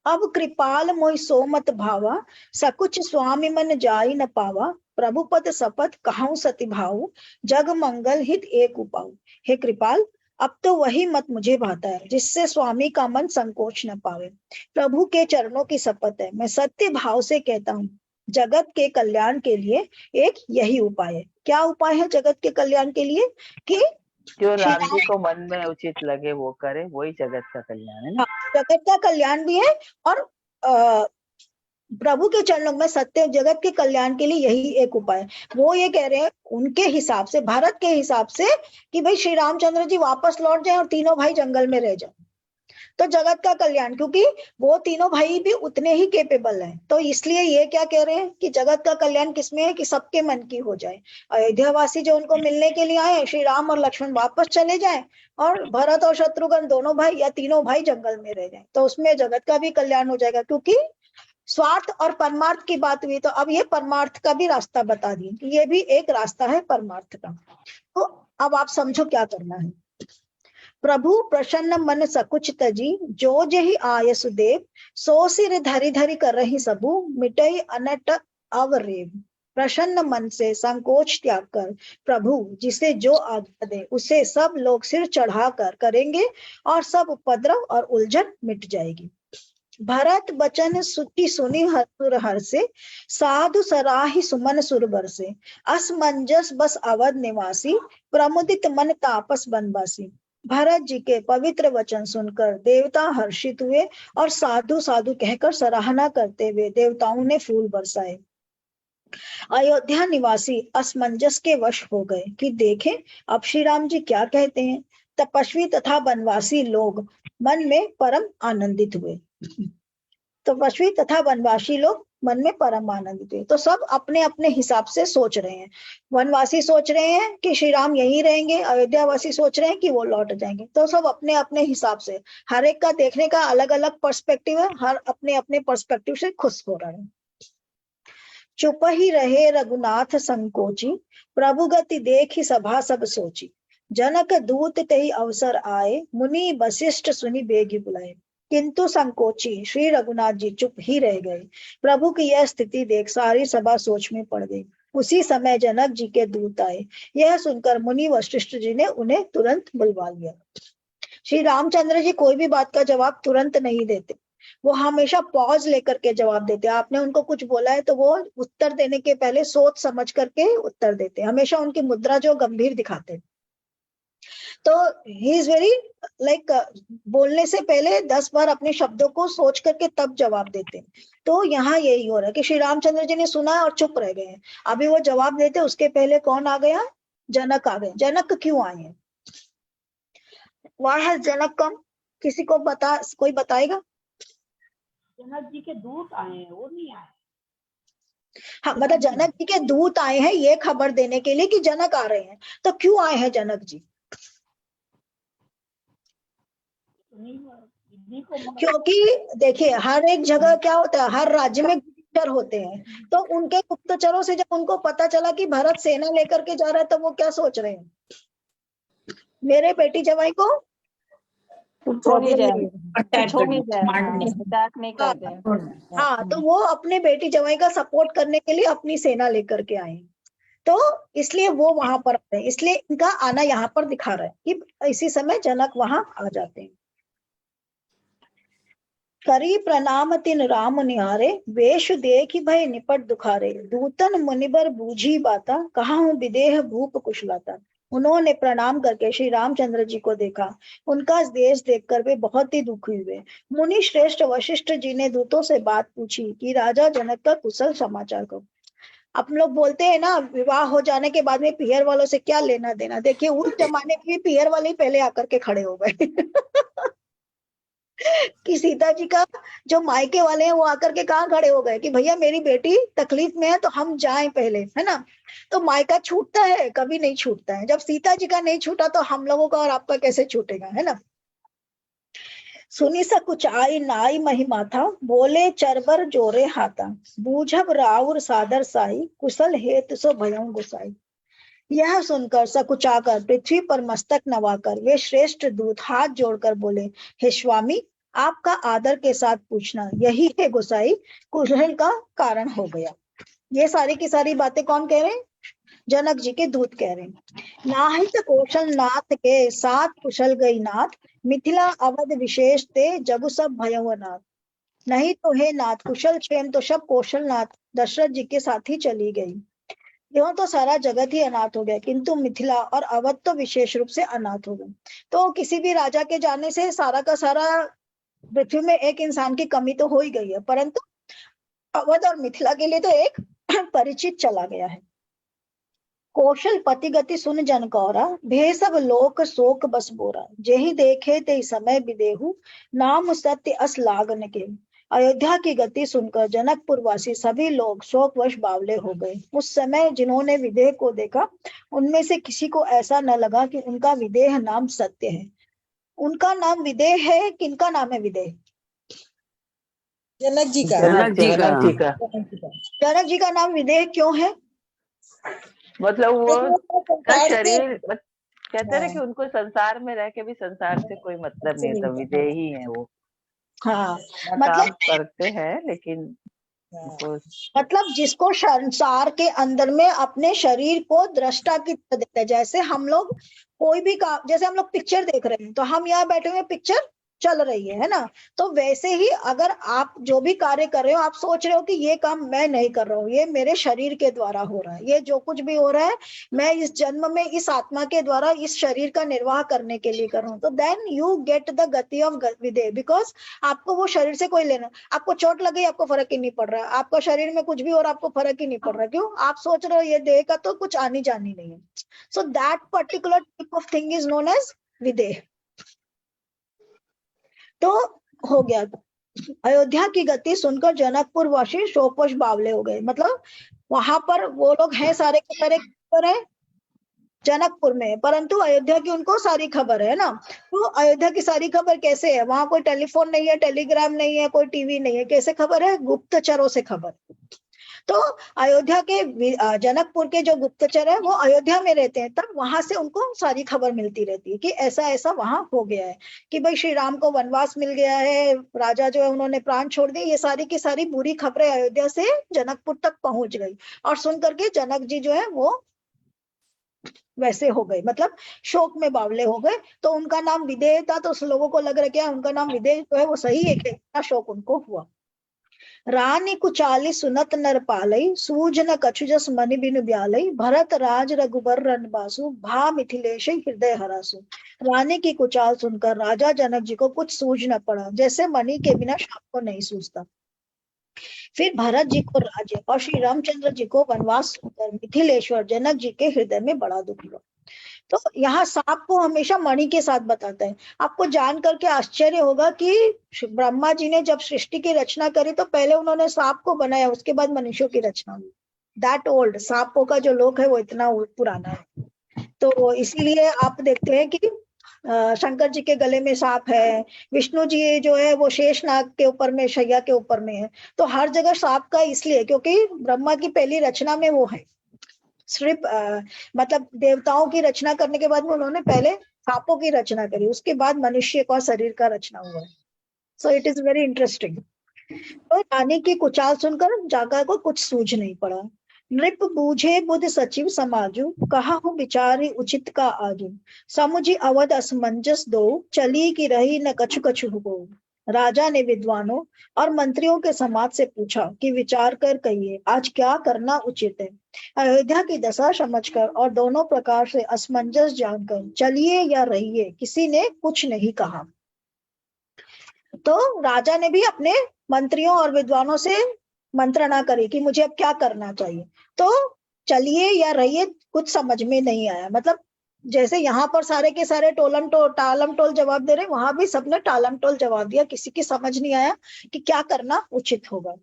[SPEAKER 1] अब कृपाल मोहि सोमत भावा, सकुच स्वामी मन जाई न पावा, प्रभु पद शपथ कहूं सति भाऊ, जग मंगल हित एक उपाऊ। हे कृपाल, अब तो वही मत मुझे भाता है जिससे स्वामी का मन संकोच न पावे। प्रभु के चरणों की शपथ है, मैं सत्य भाव से कहता हूँ, जगत के कल्याण के लिए एक यही उपाय है। क्या उपाय है जगत के कल्याण के लिए? कि
[SPEAKER 2] जो
[SPEAKER 1] श्री
[SPEAKER 2] राम
[SPEAKER 1] राम,
[SPEAKER 2] जी को मन में उचित लगे वो करे, वही जगत का कल्याण है ना।
[SPEAKER 1] जगत का कल्याण भी है और अ, प्रभु के चरणों में सत्य जगत के कल्याण के लिए यही एक उपाय है। वो ये कह रहे हैं उनके हिसाब से, भारत के हिसाब से, कि भाई श्री रामचंद्र जी वापस लौट जाए और तीनों भाई जंगल में रह जाए, तो जगत का कल्याण, क्योंकि वो तीनों भाई भी उतने ही केपेबल हैं। तो इसलिए ये क्या कह रहे हैं कि जगत का कल्याण किसमें है कि सबके मन की हो जाए। अयोध्यावासी जो उनको मिलने के लिए आए, श्री राम और लक्ष्मण वापस चले जाए और भरत और शत्रुघ्न दोनों भाई या तीनों भाई जंगल में रह जाए, तो उसमें जगत का भी कल्याण हो जाएगा। क्योंकि स्वार्थ और परमार्थ की बात हुई, तो अब ये परमार्थ का भी रास्ता बता दिए कि ये भी एक रास्ता है परमार्थ का। तो अब आप समझो क्या करना है। प्रभु प्रसन्न मन सकुच तजी, जो जेहि आय सुदेव, सो सिर धरि धरि कर रही सबू, मिटई अनट अवरेव। प्रसन्न मन से संकोच त्याग कर प्रभु जिसे जो आज्ञा दे उसे सब लोग सिर चढ़ाकर करेंगे और सब उपद्रव और उलझन मिट जाएगी। भरत बचन सुति सुनि हसुर हर्षे, साधु सराहि सुमन सुर बरसे, असमंजस बस अवध निवासी, प्रमुदित मन तापस बनवासी। भरत जी के पवित्र वचन सुनकर देवता हर्षित हुए और साधु साधु कहकर सराहना करते हुए देवताओं ने फूल बरसाए। अयोध्या निवासी असमंजस के वश हो गए कि देखें अब श्री राम जी क्या कहते हैं। तपस्वी तथा वनवासी लोग मन में परम आनंदित हुए। तपस्वी तथा वनवासी लोग मन में परम आनंदित हुए। तो सब अपने अपने हिसाब से सोच रहे हैं। वनवासी सोच रहे हैं कि श्री राम यहीं रहेंगे, अयोध्यावासी सोच रहे हैं कि वो लौट जाएंगे। तो सब अपने अपने हिसाब से, हर एक का देखने का अलग अलग पर्सपेक्टिव है, हर अपने अपने पर्सपेक्टिव से खुश हो रहे हैं। चुप ही रहे रघुनाथ संकोची, प्रभु गति देखी सभा सब सोची। जनक दूत तेहि अवसर आए, मुनि वशिष्ठ सुनि बेगी बुलाए। किंतु संकोची श्री रघुनाथ जी चुप ही रह गए। प्रभु की यह स्थिति देख सारी सभा सोच में पड़ गई। उसी समय जनक जी के दूत आए। यह सुनकर मुनि वशिष्ठ जी ने उन्हें तुरंत बुलवा लिया। श्री रामचंद्र जी कोई भी बात का जवाब तुरंत नहीं देते, वो हमेशा पॉज लेकर के जवाब देते। आपने उनको कुछ बोला है तो वो उत्तर देने के पहले सोच समझ करके उत्तर देते। हमेशा उनकी मुद्रा जो गंभीर दिखाते। तो ही इज वेरी लाइक बोलने से पहले 10 बार अपने शब्दों को सोच करके तब जवाब देते हैं। तो यहाँ यही हो रहा है कि श्री रामचंद्र जी ने सुना और चुप रह गए। अभी वो जवाब देते उसके पहले कौन आ गया? जनक आ गए। जनक क्यों आए हैं? Why has जनक कम? किसी को कोई बताएगा?
[SPEAKER 4] जनक जी के दूत आए हैं, वो नहीं आए।
[SPEAKER 1] हाँ, मतलब जनक जी के दूत आए हैं ये खबर देने के लिए कि जनक आ रहे हैं। तो क्यों आए हैं जनक जी? क्योंकि देखिए हर एक जगह क्या होता है, हर राज्य में गुप्तचर होते हैं। तो उनके गुप्तचरों से जब उनको पता चला कि भरत सेना लेकर के जा रहा है, तो वो क्या सोच रहे हैं? मेरे बेटी जवाई को हाँ, तो वो अपने बेटी जवाई का सपोर्ट करने के लिए अपनी सेना लेकर के आए। तो इसलिए वो वहां पर आए, इसलिए इनका आना यहाँ पर दिखा रहा है कि इसी समय जनक वहां आ जाते हैं। करी प्रणाम तिन राम निहारे, वेश देखि भय निपट दुखारे। दूतन मुनिबर बूझी बाता, कहाहूँ विदेह भूप कुशलाता। उन्होंने प्रणाम करके श्री रामचंद्र जी को देखा। उनका देश देखकर वे बहुत ही दुखी हुए। मुनि श्रेष्ठ वशिष्ठ जी ने दूतों से बात पूछी कि राजा जनक का कुशल समाचार को। आप लोग बोलते हैं ना, विवाह हो जाने के बाद में पीहर वालों से क्या लेना देना। देखिए उस जमाने में भी पीहर वाले ही पहले आकर के खड़े हो गए कि सीता जी का जो मायके वाले हैं वो आकर के कहाँ खड़े हो गए कि भैया मेरी बेटी तकलीफ में है तो हम जाएं पहले, है ना। तो मायका छूटता है? कभी नहीं छूटता है। जब सीता जी का नहीं छूटा तो हम लोगों का और आपका कैसे छूटेगा, है ना। सुनी सकुच आई नाई महिमा था, बोले चरबर जोरे हाथा। बूझब राउर सादर साई, कुशल हेत सो भयं गुसाई। यह सुनकर सकुचाकर पृथ्वी पर मस्तक नवाकर वे श्रेष्ठ दूत हाथ जोड़कर बोले, हे स्वामी आपका आदर के साथ पूछना यही है गोसाई कुशल का कारण हो गया। ये सारी की सारी बातें कौन कह रहे हैं? जनक जी के दूत कह रहे हैं। नाहित कौशल नाथ के साथ कुशल गई नाथ, मिथिला अवध विशेष ते जब सब भयवनाथ। नहीं तो हे नाथ कुशल क्षेम तो सब कौशल नाथ दशरथ जी के साथ ही चली गई। यहाँ तो सारा जगत ही अनाथ हो गया, किंतु मिथिला और अवध तो विशेष रूप से अनाथ हो गए। तो किसी भी राजा के जाने से सारा का सारा पृथ्वी में एक इंसान की कमी तो हो ही गई है, परंतु अवध और मिथिला के लिए तो एक परिचित चला गया है। कौशल पति गति सुन जन कौरा, भे सब लोक शोक बस बोरा, जेहि देखे ते समय विदेहु, नाम सत्य अस लागन के। अयोध्या की गति सुनकर जनकपुर वासी सभी लोग शोकवश बावले हो गए। उस समय जिन्होंने विदेह को देखा, उनमें से किसी को ऐसा न लगा कि उनका विदेह नाम सत्य है। उनका नाम विदेह है, किनका नाम है विदेह?
[SPEAKER 5] जनक जी का।
[SPEAKER 2] जनक जी का।
[SPEAKER 1] जनक जी का नाम विदेह क्यों है?
[SPEAKER 2] मतलब वो का
[SPEAKER 5] संसार से-
[SPEAKER 2] शरीर कहते हैं कि उनको संसार में रह के भी संसार से कोई मतलब नहीं था, विदेही है वो।
[SPEAKER 1] हाँ,
[SPEAKER 2] अपना काम करते हैं लेकिन उनको
[SPEAKER 1] मतलब जिसको संसार के अंदर में अपने शरीर को दृष्टा की तरह देखते हैं। जैसे हम लोग कोई भी काम, जैसे हम लोग पिक्चर देख रहे हैं तो हम यहाँ बैठे हुए पिक्चर चल रही है ना, तो वैसे ही अगर आप जो भी कार्य कर रहे हो, आप सोच रहे हो कि ये काम मैं नहीं कर रहा हूँ, ये मेरे शरीर के द्वारा हो रहा है, ये जो कुछ भी हो रहा है मैं इस जन्म में इस आत्मा के द्वारा इस शरीर का निर्वाह करने के लिए कर रहा हूँ। तो देन यू गेट द गति ऑफ विदेह, बिकॉज आपको वो शरीर से कोई लेना, आपको चोट लगी आपको फर्क ही नहीं पड़ रहा है, आपका शरीर में कुछ भी हो रहा आपको फर्क ही नहीं पड़ रहा। क्यों? आप सोच रहे हो ये देह का तो कुछ आनी जानी नहीं है। So that particular type of thing is known as Videh. तो हो गया। अयोध्या की गति सुनकर जनकपुर वासी शोकवश बावले हो गए। मतलब वहां पर वो लोग हैं सारे के सारे पर है जनकपुर में, परंतु अयोध्या की उनको सारी खबर है ना। तो अयोध्या की सारी खबर कैसे है? वहां कोई टेलीफोन नहीं है, टेलीग्राम नहीं है, कोई टीवी नहीं है, कैसे खबर है? गुप्तचरों से खबर। तो अयोध्या के जनकपुर के जो गुप्तचर है वो अयोध्या में रहते हैं, तब वहां से उनको सारी खबर मिलती रहती है कि ऐसा ऐसा वहां हो गया है, कि भाई श्री राम को वनवास मिल गया है, राजा जो है उन्होंने प्राण छोड़ दिए। ये सारी की सारी बुरी खबरें अयोध्या से जनकपुर तक पहुंच गई, और सुन करके जनक जी जो है वो वैसे हो गए, मतलब शोक में बावले हो गए। तो उनका नाम विदेह था, तो उस लोगों को लग रहा क्या उनका नाम विदेह जो है वो सही है, क्या शोक उनको हुआ। रानी कुचाली सुनत नर पालई, सूझ न कछु जस मनि बिनु ब्यालई, भरत राज रघुबर रनबासु, भा मिथिलेश हृदय हरासु। रानी की कुचाल सुनकर राजा जनक जी को कुछ सूझ न पड़ा, जैसे मणि के बिना सांप को नहीं सूझता। फिर भरत जी को राज्य और श्री रामचंद्र जी को वनवास सुनकर मिथिलेश्वर जनक जी के हृदय में बड़ा दुख हुआ। तो यहाँ सांप को हमेशा मणि के साथ बताते हैं। आपको जान करके आश्चर्य होगा कि ब्रह्मा जी ने जब सृष्टि की रचना करी तो पहले उन्होंने सांप को बनाया, उसके बाद मनुष्यों की रचना हुई। दैट ओल्ड, सांपों का जो लोक है वो इतना पुराना है। तो इसीलिए आप देखते हैं कि शंकर जी के गले में सांप है, विष्णु जी जो है वो शेषनाग के ऊपर में, शैया के ऊपर में है। तो हर जगह सांप का इसलिए क्योंकि ब्रह्मा की पहली रचना में वो है। सिर्फ मतलब देवताओं की रचना करने के बाद में उन्होंने पहले सांपों की रचना करी, उसके बाद मनुष्य का शरीर का रचना हुआ है। So it is very interesting. तो रानी की कुचाल सुनकर जागा को कुछ सूझ नहीं पड़ा। नृप बूझे बुध सचिव समाजु, कहा हूँ विचारी उचित का आजू, समुझी अवध असमंजस दो, चली की रही न कछु कछु हो। राजा ने विद्वानों और मंत्रियों के समाज से पूछा कि विचार कर कहिए आज क्या करना उचित है। अयोध्या की दशा समझकर और दोनों प्रकार से असमंजस जानकर चलिए या रहिए किसी ने कुछ नहीं कहा। तो राजा ने भी अपने मंत्रियों और विद्वानों से मंत्रणा करी कि मुझे अब क्या करना चाहिए। तो चलिए या रहिए कुछ समझ में नहीं आया। मतलब जैसे यहाँ पर सारे के सारे टालम टोल जवाब दे रहे, वहां भी सबने टालम टोल जवाब दिया, किसी की समझ नहीं आया कि क्या करना उचित होगा।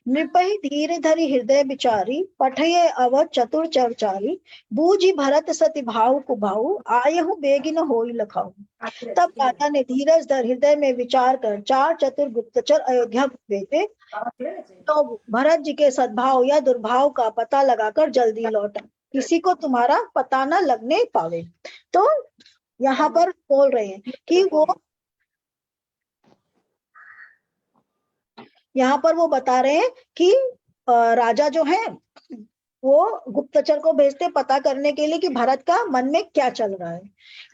[SPEAKER 1] नृपहि धीर धरि हृदय विचारी, पठये अवध चतुर चरचारी, बूझी भरत सति भाव कुभाऊ, आयहु बेगिन होई लखाऊ। तब राजा ने धीरज धर हृदय में विचार कर 4 चतुर गुप्तचर अयोध्या भेजे, तो भरत जी के सद्भाव या दुर्भाव का पता लगाकर जल्दी लौटा, किसी को तुम्हारा पता न लगने पावे। तो यहाँ पर बोल रहे हैं कि वो यहाँ पर वो बता रहे हैं कि राजा जो है वो गुप्तचर को भेजते पता करने के लिए कि भरत का मन में क्या चल रहा है।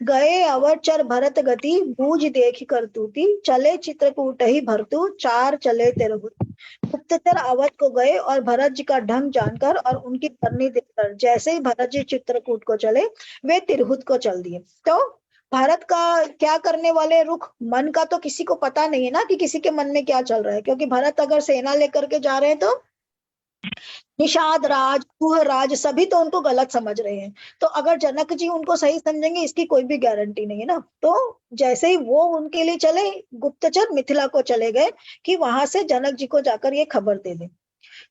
[SPEAKER 1] गए अवर चर भरत गति, बूझ देख कर तूती, चले चित्रकूट ही भरतु, 4 चले तेरहु। गुप्तचर अवध को गए और भरत जी का ढंग जानकर और उनकी करनी देखकर जैसे ही भरत जी चित्रकूट को चले वे तिरहुत को चल दिए। तो भारत का क्या करने वाले रुख, मन का तो किसी को पता नहीं है ना कि किसी के मन में क्या चल रहा है, क्योंकि भरत अगर सेना लेकर के जा रहे हैं तो निषाद राज, कुह राज सभी तो उनको गलत समझ रहे हैं। तो अगर जनक जी उनको सही समझेंगे इसकी कोई भी गारंटी नहीं है ना। तो जैसे ही वो उनके लिए चले, गुप्तचर मिथिला को चले गए कि वहां से जनक जी को जाकर ये खबर दे दे।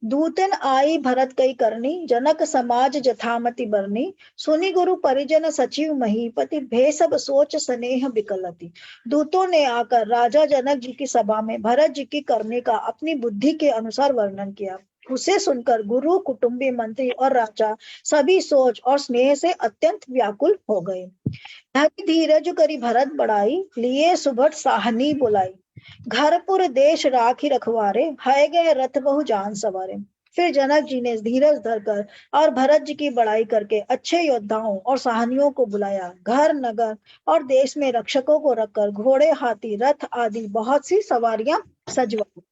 [SPEAKER 1] दूतन आई भरत कई करनी, जनक समाज जथामति बरनी, सुनी गुरु परिजन सचिव महीपति, भे सब सोच स्नेह बिकलती। दूतों ने आकर राजा जनक जी की सभा में भरत जी की करनी का अपनी बुद्धि के अनुसार वर्णन किया। उसे सुनकर गुरु, कुटुंबी, मंत्री और राजा सभी सोच और स्नेह से अत्यंत व्याकुल हो गए। धरि धीरज करी भरत बढ़ाई, लिए सुभट साहनी बुलाई, घरपुर देश राखी रखवारे, है गए रथ बहु जान सवारे। फिर जनक जी ने धीरज धरकर और भरत जी की बड़ाई करके अच्छे योद्धाओं और साहनियों को बुलाया। घर, नगर और देश में रक्षकों को रखकर घोड़े, हाथी, रथ आदि बहुत सी सवारियां सजवाई।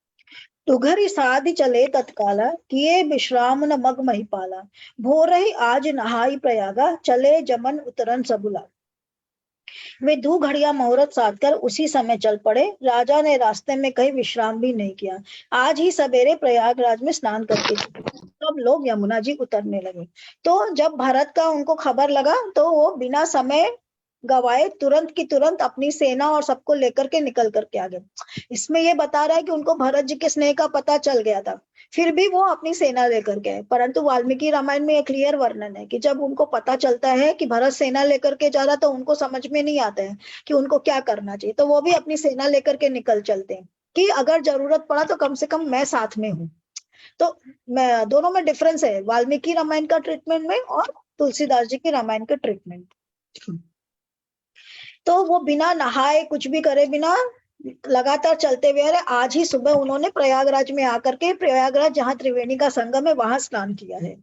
[SPEAKER 1] तुघरी साधि चले तत्काला, किए विश्राम न मग महिपाला, भोर ही आज नहाई प्रयागा, चले जमन उतरन सबुला। वे 2 घड़िया मुहूर्त साध कर उसी समय चल पड़े। राजा ने रास्ते में कहीं विश्राम भी नहीं किया। आज ही सवेरे प्रयागराज में स्नान करके सब लोग यमुना जी उतरने लगे। तो जब भरत का उनको खबर लगा तो वो बिना समय गवाए तुरंत की तुरंत अपनी सेना और सबको लेकर के निकल करके आ गए। इसमें ये बता रहा है कि उनको भरत जी के स्नेह का पता चल गया था, फिर भी वो अपनी सेना लेकर के आए। परंतु वाल्मीकि रामायण में एक क्लियर वर्णन है कि जब उनको पता चलता है कि भरत सेना लेकर के जा रहा तो उनको समझ में नहीं आता है कि उनको क्या करना चाहिए, तो वो भी अपनी सेना लेकर के निकल चलते हैं कि अगर जरूरत पड़ा तो कम से कम मैं साथ में हूँ। तो मैं दोनों में डिफरेंस है, वाल्मीकि रामायण का ट्रीटमेंट में और तुलसीदास जी की रामायण का ट्रीटमेंट। तो वो बिना नहाए कुछ भी करे बिना लगातार चलते हुए आज ही सुबह उन्होंने प्रयागराज में आकर के, प्रयागराज जहाँ त्रिवेणी का संगम है वहां स्नान किया है।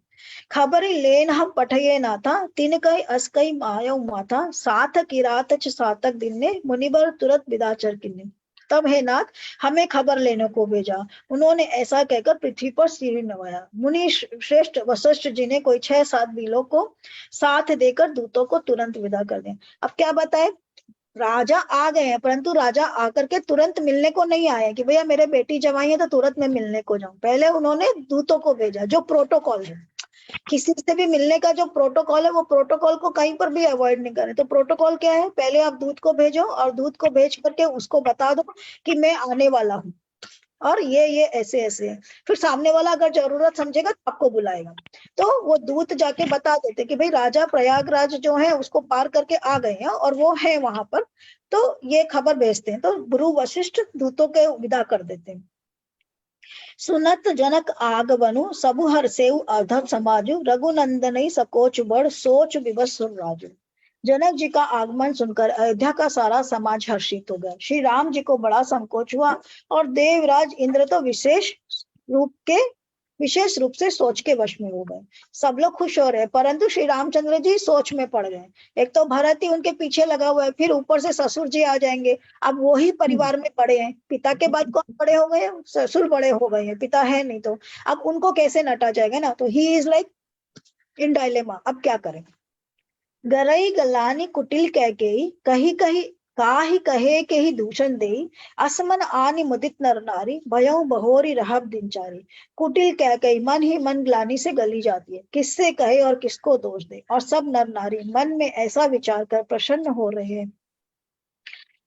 [SPEAKER 1] खबर लेन हम पठये ना था, तीन कई अस कई मायो माथा, साथ किरात सातक दिन ने, मुनिबर तुरंत विदाचर किन्ने। तब हे नाथ हमें खबर लेने को भेजा। उन्होंने ऐसा कहकर पृथ्वी पर सिर नवाया। मुनि श्रेष्ठ वशिष्ठ जी ने कोई 6-7 बिलों को साथ देकर दूतों को तुरंत विदा कर दें। अब क्या बताए, राजा आ गए हैं परंतु राजा आकर के तुरंत मिलने को नहीं आए कि भैया मेरे बेटी जवाई है तो तुरंत मैं मिलने को जाऊं। पहले उन्होंने दूतों को भेजा, जो प्रोटोकॉल है, किसी से भी मिलने का जो प्रोटोकॉल है वो प्रोटोकॉल को कहीं पर भी अवॉइड नहीं करें। तो प्रोटोकॉल क्या है, पहले आप दूत को भेजो और दूत को भेज करके उसको बता दो कि मैं आने वाला हूँ और ये ऐसे ऐसे है। फिर सामने वाला अगर जरूरत समझेगा तो आपको बुलाएगा। तो वो दूत जाके बता देते कि भाई राजा प्रयागराज जो है उसको पार करके आ गए हैं और वो है वहां पर, तो ये खबर भेजते हैं। तो गुरु वशिष्ठ दूतों के विदा कर देते हैं। सुनत जनक आग बनु, सबु हर सेव अर्धक समाजु, रघुनंदन सकोच बड़, सोच विवश सुर राजू। जनक जी का आगमन सुनकर अयोध्या का सारा समाज हर्षित हो गया। श्री राम जी को बड़ा संकोच हुआ और देवराज इंद्र तो विशेष रूप से सोच के वश में हो गए। सब लोग खुश हो रहे हैं परंतु श्री रामचंद्र जी सोच में पड़ गए। एक तो भरत ही उनके पीछे लगा हुआ है, फिर ऊपर से ससुर जी आ जाएंगे। अब वो ही परिवार में बड़े हैं, पिता के बाद कौन बड़े हो गए, ससुर बड़े हो गए हैं, पिता है नहीं, तो अब उनको कैसे नटा जाएगा ना। तो he is like in dilemma, अब क्या करें। गरई गलानी कुटिल कैकेयी, कही कही काहि कहे के ही दूषण देई, असमन आनि मुदित नर नारी, भयउ बहोरी रहब दिनचारी। कुटिल कैकेयी मन ही मन ग्लानि से गली जाती है, किससे कहे और किसको दोष दे। और सब नर नारी मन में ऐसा विचार कर प्रसन्न हो रहे हैं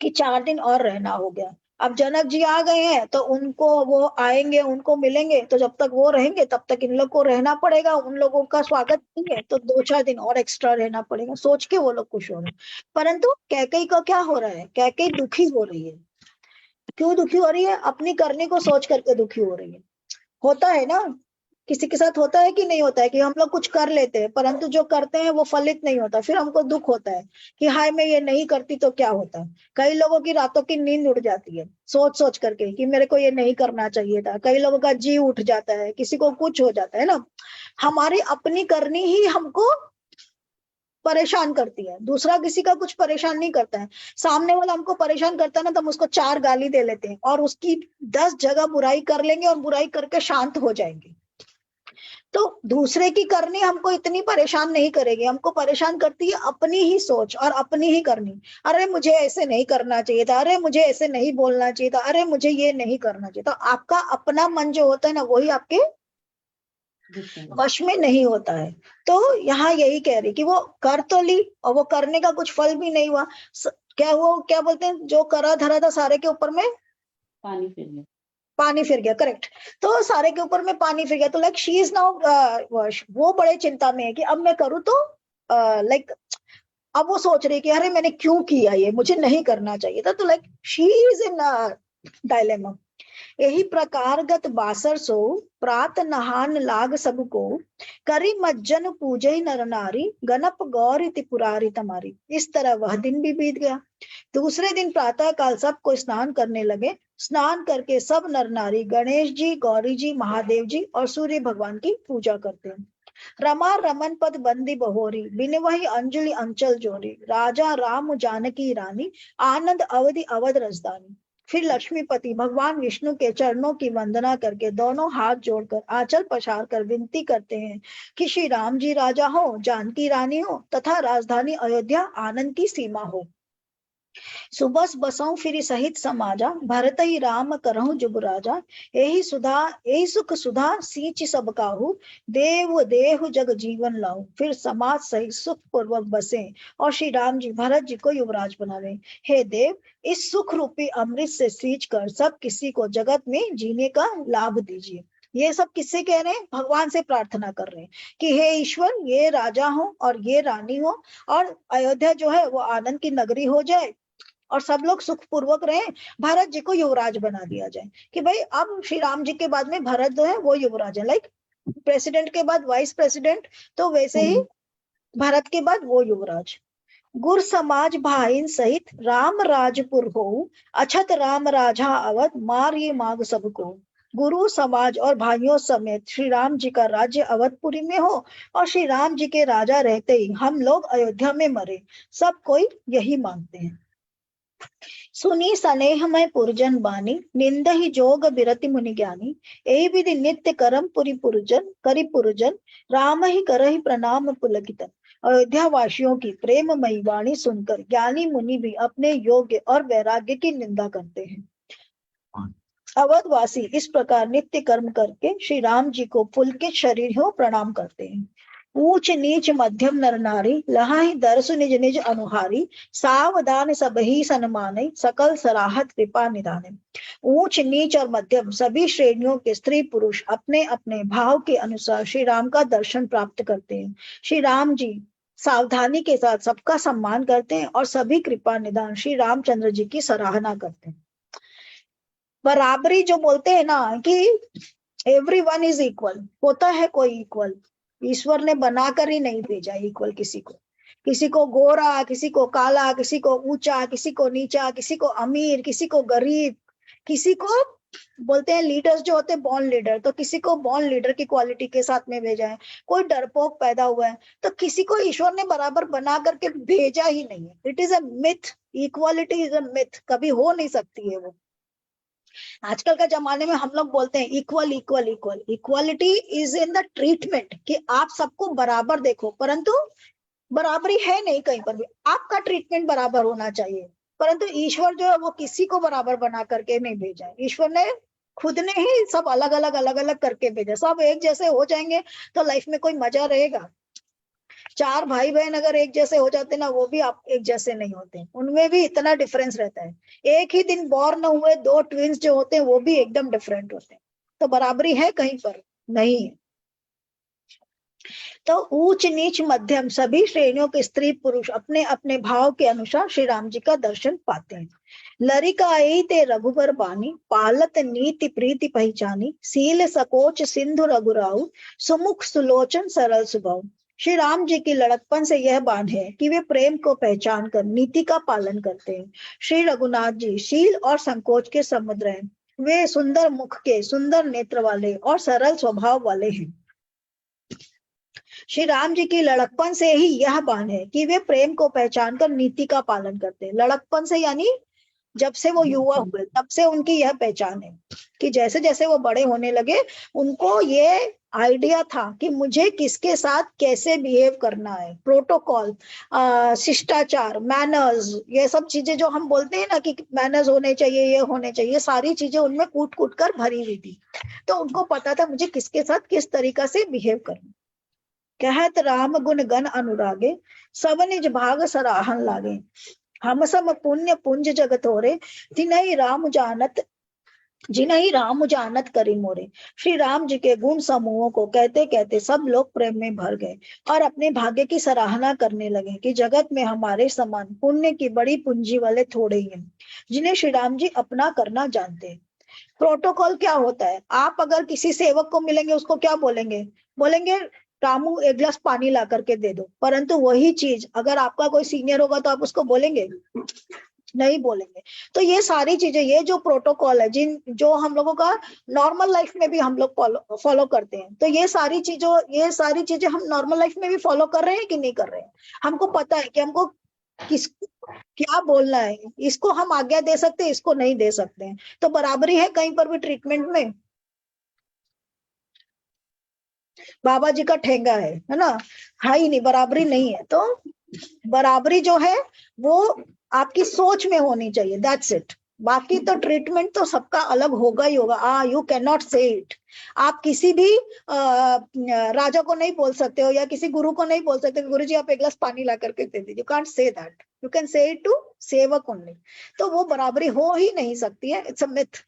[SPEAKER 1] कि 4 दिन और रहना हो गया। अब जनक जी आ गए हैं तो उनको वो आएंगे, उनको मिलेंगे, तो जब तक वो रहेंगे तब तक इन लोग को रहना पड़ेगा। उन लोगों का स्वागत नहीं है तो 2-4 दिन और एक्स्ट्रा रहना पड़ेगा। सोच के वो लोग खुश हो रहे हैं। परंतु कैकेयी को क्या हो रहा है, कैकेयी दुखी हो रही है। क्यों दुखी हो रही है, अपनी करने को सोच करके दुखी हो रही है। होता है ना, किसी के साथ होता है कि नहीं होता है कि हम लोग कुछ कर लेते हैं परंतु जो करते हैं वो फलित नहीं होता, फिर हमको दुख होता है कि हाय मैं ये नहीं करती तो क्या होता। कई लोगों की रातों की नींद उड़ जाती है सोच सोच करके कि मेरे को ये नहीं करना चाहिए था। कई लोगों का जी उठ जाता है, किसी को कुछ हो जाता है ना। हमारी अपनी करनी ही हमको परेशान करती है, दूसरा किसी का कुछ परेशान नहीं करता है। सामने वाला हमको परेशान करता है ना, तो हम उसको 4 गाली दे लेते हैं और उसकी 10 जगह बुराई कर लेंगे और बुराई करके शांत हो जाएंगे। तो दूसरे की करनी हमको इतनी परेशान नहीं करेगी, हमको परेशान करती है अपनी ही सोच और अपनी ही करनी। अरे मुझे ऐसे नहीं करना चाहिए था, अरे मुझे ऐसे नहीं बोलना चाहिए था, अरे मुझे ये नहीं करना चाहिए। तो आपका अपना मन जो होता है ना, वही आपके वश में नहीं होता है। तो यहाँ यही कह रही कि वो कर तो ली और वो करने का कुछ फल भी नहीं हुआ। क्या वो क्या बोलते हैं, जो करा धरा था सारे के ऊपर में
[SPEAKER 4] पानी फिर गया।
[SPEAKER 1] पानी फिर गया, करेक्ट। तो सारे के ऊपर में पानी फिर गया। तो लाइक शी इज नाउ, वो बड़े चिंता में है कि अब मैं करूँ तो लाइक अब वो सोच रही कि अरे मैंने क्यों किया, ये मुझे नहीं करना चाहिए था। तो like she is in dilemma. यही प्रकारगत बासर सो प्रात नहान लाग सबको, करी मज्जन पूजई नर नारी, गणप गौरी त्रिपुरारी तमारी। इस तरह वह दिन भी बीत गया। दूसरे दिन प्रातः काल सबको स्नान करने लगे। स्नान करके सब नर नारी गणेश जी, गौरी जी, महादेव जी और सूर्य भगवान की पूजा करते हैं। रमा रमन पद बंदी बहोरी, बिन वही अंजलि अंचल जोरी, राजा राम जानकी रानी, आनंद अवधि अवध रसदानी। फिर लक्ष्मीपति भगवान विष्णु के चरणों की वंदना करके दोनों हाथ जोड़कर आंचल पसार कर विनती करते हैं कि श्री राम जी राजा हो, जानकी रानी हो तथा राजधानी अयोध्या आनंद की सीमा हो। सुबस बसों फिर सहित समाजा, भरत ही राम करहु जुग राजा। यही सुख सुधा सींच सब काहू, देव देहु जग जीवन लाऊ। फिर समाज सहित सुख पूर्वक बसे और श्री राम जी भरत जी को युवराज बनावे। हे देव, इस सुख रूपी अमृत से सींच कर सब किसी को जगत में जीने का लाभ दीजिए। ये सब किससे कह रहे हैं? भगवान से प्रार्थना कर रहे हैं कि हे ईश्वर, ये राजा हो और ये रानी हो और अयोध्या जो है वो आनंद की नगरी हो जाए और सब लोग सुखपूर्वक रहे। भरत जी को युवराज बना दिया जाए कि भाई अब श्री राम जी के बाद में भरत जो है वो युवराज है। लाइक प्रेसिडेंट के बाद वाइस प्रेसिडेंट, तो वैसे ही भरत के बाद वो युवराज। गुर समाज भाईन सहित राम राजपुर हो, अछत राम राजा अवध, मार ये मांग सबको। गुरु समाज और भाइयों समेत श्री राम जी का राज्य अवधपुरी में हो और श्री राम जी के राजा रहते ही हम लोग अयोध्या में मरे, सब कोई यही मांगते हैं। सुनी स्नेहमय पुरजन बानी, निंद ही जोग बिरति मुनि ज्ञानी। यही विधि नित्य करम पुरी पुरजन, करी पुरजन, राम ही करहि प्रणाम पुलकितन। अयोध्या वासियों की प्रेममयी वाणी सुनकर ज्ञानी मुनि भी अपने योग्य और वैराग्य की निंदा करते हैं। अवधवासी इस प्रकार नित्य कर्म करके श्री राम जी को पुलकित शरीर हो प्रणाम करते हैं। ऊंच नीच मध्यम नर नारी, लहाई दरसु निज निज अनुहारी, सावधान सब ही सन्माने, सकल सराहत कृपा निधाने। ऊंच नीच और मध्यम सभी श्रेणियों के स्त्री पुरुष अपने अपने भाव के अनुसार श्री राम का दर्शन प्राप्त करते हैं। श्री राम जी सावधानी के साथ सबका सम्मान करते हैं और सभी कृपा निधान श्री रामचंद्र जी की सराहना करते हैं। बराबरी जो बोलते हैं ना कि एवरीवन इज इक्वल, होता है कोई इक्वल? ईश्वर ने बनाकर ही नहीं भेजा इक्वल किसी को गोरा, किसी को काला, किसी को ऊंचा, किसी को नीचा, किसी को अमीर, किसी को गरीब, किसी को बोलते हैं लीडर्स जो होते हैं बॉर्न लीडर, तो किसी को बॉर्न लीडर की क्वालिटी के साथ में भेजा है। कोई डरपोक पैदा हुआ है, तो किसी को ईश्वर ने बराबर बना करके भेजा ही नहीं है। It is a myth, equality is a myth, कभी हो नहीं सकती है वो। आजकल का जमाने में हम लोग बोलते हैं equal equal equal, equality is in the treatment कि आप सबको बराबर देखो, परंतु बराबरी है नहीं कहीं पर भी। आपका ट्रीटमेंट बराबर होना चाहिए, परंतु ईश्वर जो है वो किसी को बराबर बना करके नहीं भेजा है। ईश्वर ने खुद ने ही सब अलग अलग करके भेजा। सब एक जैसे हो जाएंगे तो लाइफ में कोई मजा रहेगा? 4 भाई बहन अगर एक जैसे हो जाते ना, वो भी आप एक जैसे नहीं होते, उनमें भी इतना डिफरेंस रहता है। एक ही दिन बॉर्न हुए 2 ट्विंस जो होते हैं वो भी एकदम डिफरेंट होते हैं। तो बराबरी है कहीं पर? नहीं है। तो ऊंच नीच मध्यम सभी श्रेणियों के स्त्री पुरुष अपने अपने भाव के अनुसार श्री राम जी का दर्शन पाते हैं। लरिकाई ते रघुबर बानी, पालत नीति प्रीति पहचानी, सील सकोच सिंधु रघुराऊ, सुमुख सुलोचन सरल सुभाव। श्री राम जी की लड़कपन से यह बान है कि वे प्रेम को पहचान कर नीति का पालन करते हैं। श्री रघुनाथ जी शील और संकोच के समुद्र हैं। वे सुंदर मुख के, सुंदर नेत्र वाले और सरल स्वभाव वाले हैं। श्री राम जी की लड़कपन से ही यह बान है कि वे प्रेम को पहचान कर नीति का पालन करते हैं। लड़कपन से यानी जब से वो युवा हुए तब से उनकी यह पहचान है कि जैसे जैसे वो बड़े होने लगे उनको ये आइडिया था कि मुझे किसके साथ कैसे बिहेव करना है। प्रोटोकॉल, शिष्टाचार, मैनर्स, ये सब चीजें जो हम बोलते हैं ना कि मैनर्स होने चाहिए, ये होने चाहिए, सारी चीजें उनमें कूट कूट कर भरी हुई थी। तो उनको पता था मुझे किसके साथ किस तरीका से बिहेव करना। कहत राम गुण गण अनुरागे, सब निज भाग सराहन लागे। हम सम पुण्य पुंज जगत होरे, तिनहि राम जानत करी मोरे। श्री राम जी के गुण समूहों को कहते कहते सब लोग प्रेम में भर गए और अपने भाग्य की सराहना करने लगे कि जगत में हमारे समान पुण्य की बड़ी पूंजी वाले थोड़े ही हैं जिन्हें श्री राम जी अपना करना जानते हैं। प्रोटोकॉल क्या होता है? आप अगर किसी सेवक को मिलेंगे उसको क्या बोलेंगे? बोलेंगे रामू एक गिलास पानी ला करके दे दो। परंतु वही चीज अगर आपका कोई सीनियर होगा तो आप उसको बोलेंगे? नहीं बोलेंगे। तो ये सारी चीजें, ये जो प्रोटोकॉल है जो हम लोगों का नॉर्मल लाइफ में भी हम लोग फॉलो करते हैं, तो ये सारी चीजें हम नॉर्मल लाइफ में भी फॉलो कर रहे हैं कि नहीं कर रहे हैं? हमको पता है कि हमको किसको क्या बोलना है, इसको हम आज्ञा दे सकते हैं, इसको नहीं दे सकते हैं। तो बराबरी है कहीं पर भी ट्रीटमेंट में? बाबा जी का ठेंगा है ना? ही नहीं, बराबरी नहीं है। तो बराबरी जो है वो आपकी सोच में होनी चाहिए, दैट्स इट। बाकी तो ट्रीटमेंट तो सबका अलग होगा ही होगा। यू कैन नॉट से इट। आप किसी भी राजा को नहीं बोल सकते हो या किसी गुरु को नहीं बोल सकते गुरु जी आप एक गिलास पानी ला करके दे दीजिए। You can't say that, you can say it to सेवक ओनली। तो वो बराबरी हो ही नहीं सकती है, इट्स अ मिथ।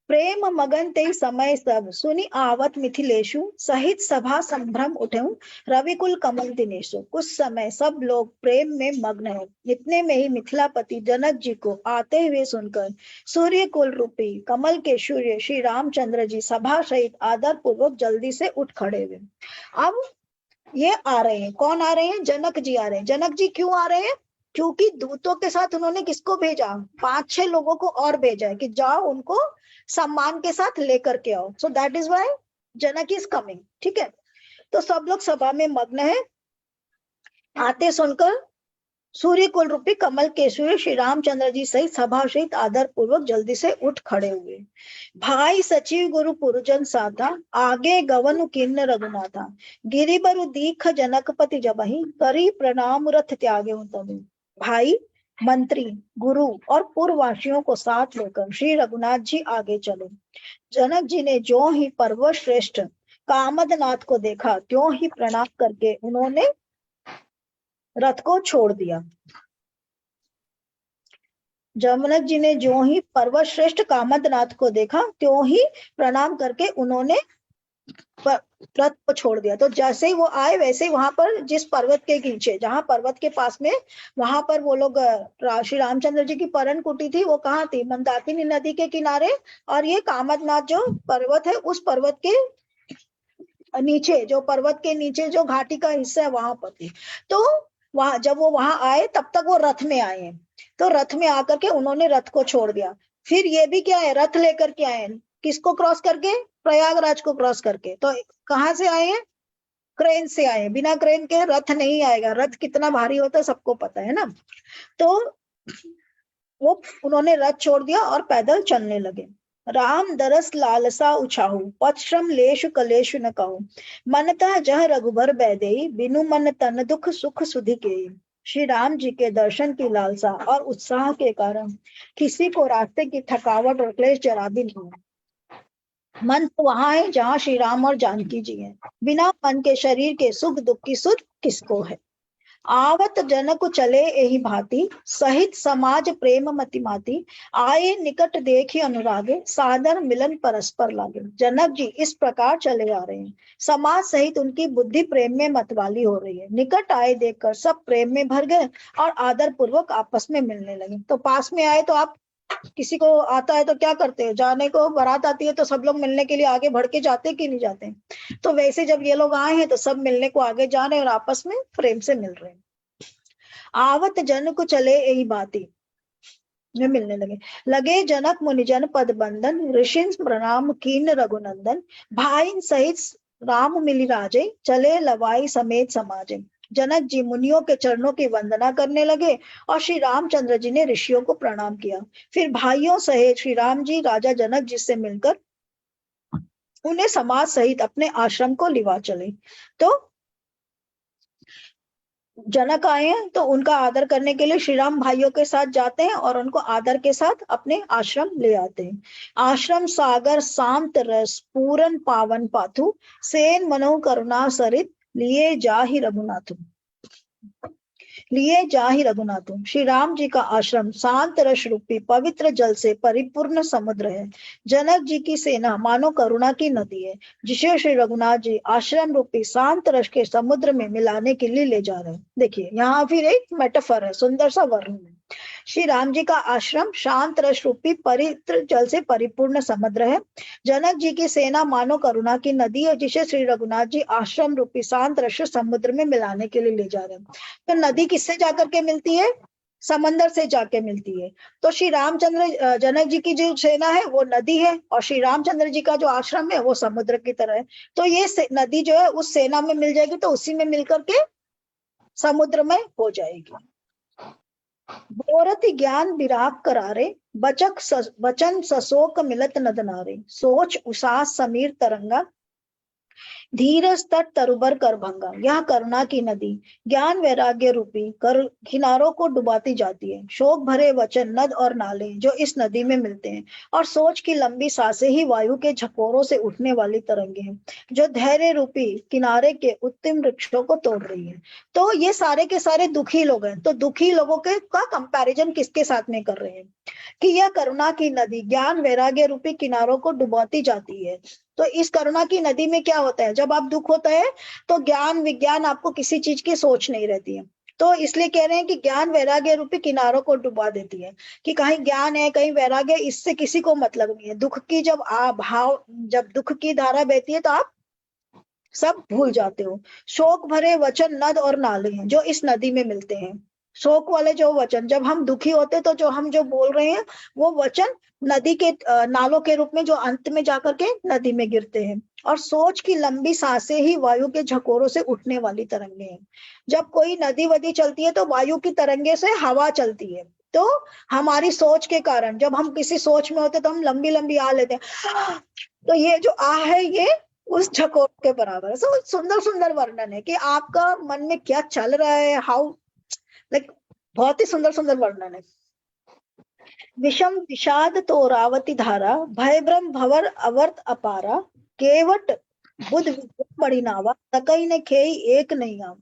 [SPEAKER 1] प्रेम मगन ते समय सब, सुनी आवत मिथिलेशु, सहित सभा संभ्रम उठेऊ, रविकुल कमल दिनेशु। कुछ समय सब लोग प्रेम में मग्न है। इतने में ही मिथिलापति जनक जी को आते हुए सुनकर सूर्य कुल रूपी कमल के सूर्य श्री रामचंद्र जी सभा सहित आदर पूर्वक जल्दी से उठ खड़े हुए। अब ये आ रहे हैं, कौन आ रहे हैं? जनक जी आ रहे हैं। जनक जी क्यों आ रहे हैं? क्योंकि दूतों के साथ उन्होंने किसको भेजा? 5-6 लोगों को और भेजा है कि जाओ उनको सम्मान के साथ लेकर के आओ। So that is why Janak is coming. ठीक है, तो सब लोग सभा में मग्न है। आते सुनकर सूर्य कुल रूपी कमल के सूर्य श्री रामचंद्र जी सहित सभा सहित आदर पूर्वक जल्दी से उठ खड़े हुए। भाई सचिव गुरु पुरजन साधा, आगे गवन किन्न रघुनाथा, गिरिबरु दीख जनकपति जबहि, करी प्रणाम रथ त्यागे तब। भाई, मंत्री, गुरु और पूर्ववासियों को साथ लेकर श्री रघुनाथ जी आगे चले। जनक जी ने जो ही पर्वत श्रेष्ठ कामदनाथ को देखा त्यों ही प्रणाम करके उन्होंने रथ को छोड़ दिया। जनक जी ने जो ही पर्वत श्रेष्ठ कामदनाथ को देखा त्यों ही प्रणाम करके उन्होंने रथ को छोड़ दिया। तो जैसे ही वो आए वैसे ही वहां पर जिस पर्वत के नीचे, जहां पर्वत के पास में, वहां पर वो लोग श्री रामचंद्र जी की परन कुटी थी। वो कहाँ थी? मंदाकिनी नदी के किनारे। और ये कामदनाथ जो पर्वत है उस पर्वत के नीचे, जो पर्वत के नीचे जो घाटी का हिस्सा है वहां पर थी। तो वहां जब वो वहां आए तब तक वो रथ में आए हैं। तो रथ में आकर के उन्होंने रथ को छोड़ दिया। फिर ये भी क्या है? रथ लेकर के आए। किसको क्रॉस करके? प्रयागराज को क्रॉस करके। तो कहाँ से आए हैं? क्रेन से आए। बिना क्रेन के रथ नहीं आएगा। रथ कितना भारी होता है सबको पता है ना। तो वो उन्होंने रथ छोड़ दिया और पैदल चलने लगे। राम दरस लालसा उछाहू, पश्रम लेशु कलेशु न कहू, मनता जह रघुबर बैदेई, बिनु मन तन दुख सुख सुधि के। श्री राम जी के दर्शन की लालसा और उत्साह के कारण किसी को रास्ते की थकावट और क्लेश जरा भी नहीं। मन तो वहां है जहां श्री राम और जानकी जी हैं। बिना मन के शरीर के सुख दुख की सुध किसको है। आवत जनक चले एहि भांति, सहित समाज प्रेम मति माती, आए निकट देखी अनुरागे, सादर मिलन परस्पर लागे। जनक जी इस प्रकार चले आ रहे हैं। समाज सहित उनकी बुद्धि प्रेम में मतवाली हो रही है। निकट आए देखकर सब प्रेम में भर गए और आदर पूर्वक आपस में मिलने लगे। तो पास में आए तो आप किसी को आता है तो क्या करते हो? जाने को बारात आती है तो सब लोग मिलने के लिए आगे बढ़ के जाते कि नहीं जाते? तो वैसे जब ये लोग आए हैं तो सब मिलने को आगे जा रहे हैं और आपस में प्रेम से मिल रहे हैं। आवत जन को चले यही बाती में मिलने लगे जनक मुनिजन पद बंधन, ऋषि प्रणाम कीन रघुनंदन, भाई सहित राम मिली राजे, चले लवाई समेत समाजे। जनक जी मुनियों के चरणों की वंदना करने लगे और श्री रामचंद्र जी ने ऋषियों को प्रणाम किया। फिर भाइयों सहित श्री राम जी राजा जनक जी से मिलकर उन्हें समाज सहित अपने आश्रम को लिवा चले। तो जनक आए हैं तो उनका आदर करने के लिए श्री राम भाइयों के साथ जाते हैं और उनको आदर के साथ अपने आश्रम ले आते हैं। आश्रम सागर शांत रस पूरन पावन पाथु, सेन मनो करुणा सरित लिए जाहि रघुनाथु। लिए जाहि रघुनाथु। श्री राम जी का आश्रम शांत रस रूपी पवित्र जल से परिपूर्ण समुद्र है। जनक जी की सेना मानो करुणा की नदी है, जिसे श्री रघुनाथ जी आश्रम रूपी शांत रस के समुद्र में मिलाने के लिए ले जा रहे हैं। देखिए यहाँ फिर एक मेटाफर है, सुंदर सा वर्णन है। श्री राम जी का आश्रम शांत रस रूपी पवित्र जल से परिपूर्ण समुद्र है। जनक जी की सेना मानो करुणा की नदी है, जिसे श्री रघुनाथ जी आश्रम रूपी शांत रस समुद्र में मिलाने के लिए ले जा रहे हैं। तो नदी किससे जाकर के मिलती है? समंदर से जाके मिलती है। तो श्री रामचंद्र जनक जी की जो सेना है वो नदी है और श्री रामचंद्र जी का जो आश्रम है वो समुद्र की तरह है। तो ये नदी जो है उस सेना में मिल जाएगी तो उसी में मिलकर के समुद्र में हो जाएगी। बोरत ज्ञान विराग करारे, बचन सशोक मिलत नदनारे। सोच उसास समीर तरंगा, धीरज तट तरुबर कर भंगा। यह करुणा की नदी ज्ञान वैराग्य रूपी किनारों को डुबाती जाती है। शोक भरे वचन नद और नाले जो इस नदी में मिलते हैं और सोच की लंबी सांसें ही वायु के झकोरों से उठने वाली तरंगे हैं, जो धैर्य रूपी किनारे के उत्तम वृक्षों को तोड़ रही है। तो ये सारे के सारे दुखी लोग हैं। तो दुखी लोगों के का कंपैरिजन किसके साथ में कर रहे हैं कि यह करुणा की नदी ज्ञान वैराग्य रूपी किनारों को डुबाती जाती है। तो इस करुणा की नदी में क्या होता है, जब आप दुख होता है तो ज्ञान विज्ञान आपको किसी चीज की सोच नहीं रहती है। तो इसलिए कह रहे हैं कि ज्ञान वैराग्य रूपी किनारों को डुबा देती है कि कहीं ज्ञान है कहीं वैराग्य, इससे किसी को मतलब नहीं है। दुख की जब दुख की धारा बहती है तो आप सब भूल जाते हो। शोक भरे वचन नद और नाले हैं जो इस नदी में मिलते हैं। शोक वाले जो वचन, जब हम दुखी होते तो जो हम जो बोल रहे हैं वो वचन नदी के नालों के रूप में जो अंत में जाकर के नदी में गिरते हैं। और सोच की लंबी सांसें ही वायु के झकोरों से उठने वाली तरंगे हैं। जब कोई नदी वदी चलती है तो वायु की तरंगे से हवा चलती है। तो हमारी सोच के कारण जब हम किसी सोच में होते तो हम लंबी लंबी आ लेते हैं। तो ये जो आ है ये उस झकोर के बराबर है। सुंदर सुंदर वर्णन है कि आपका मन में क्या चल रहा है, हाउ लाइक बहुत ही सुंदर सुंदर वर्णन है। विषम विषाद तो रावती धारा, भय भ्रम भवर अवर्त अपारा। केवट बुध बड़ी नावा, तकई ने खेई एक नहीं आम।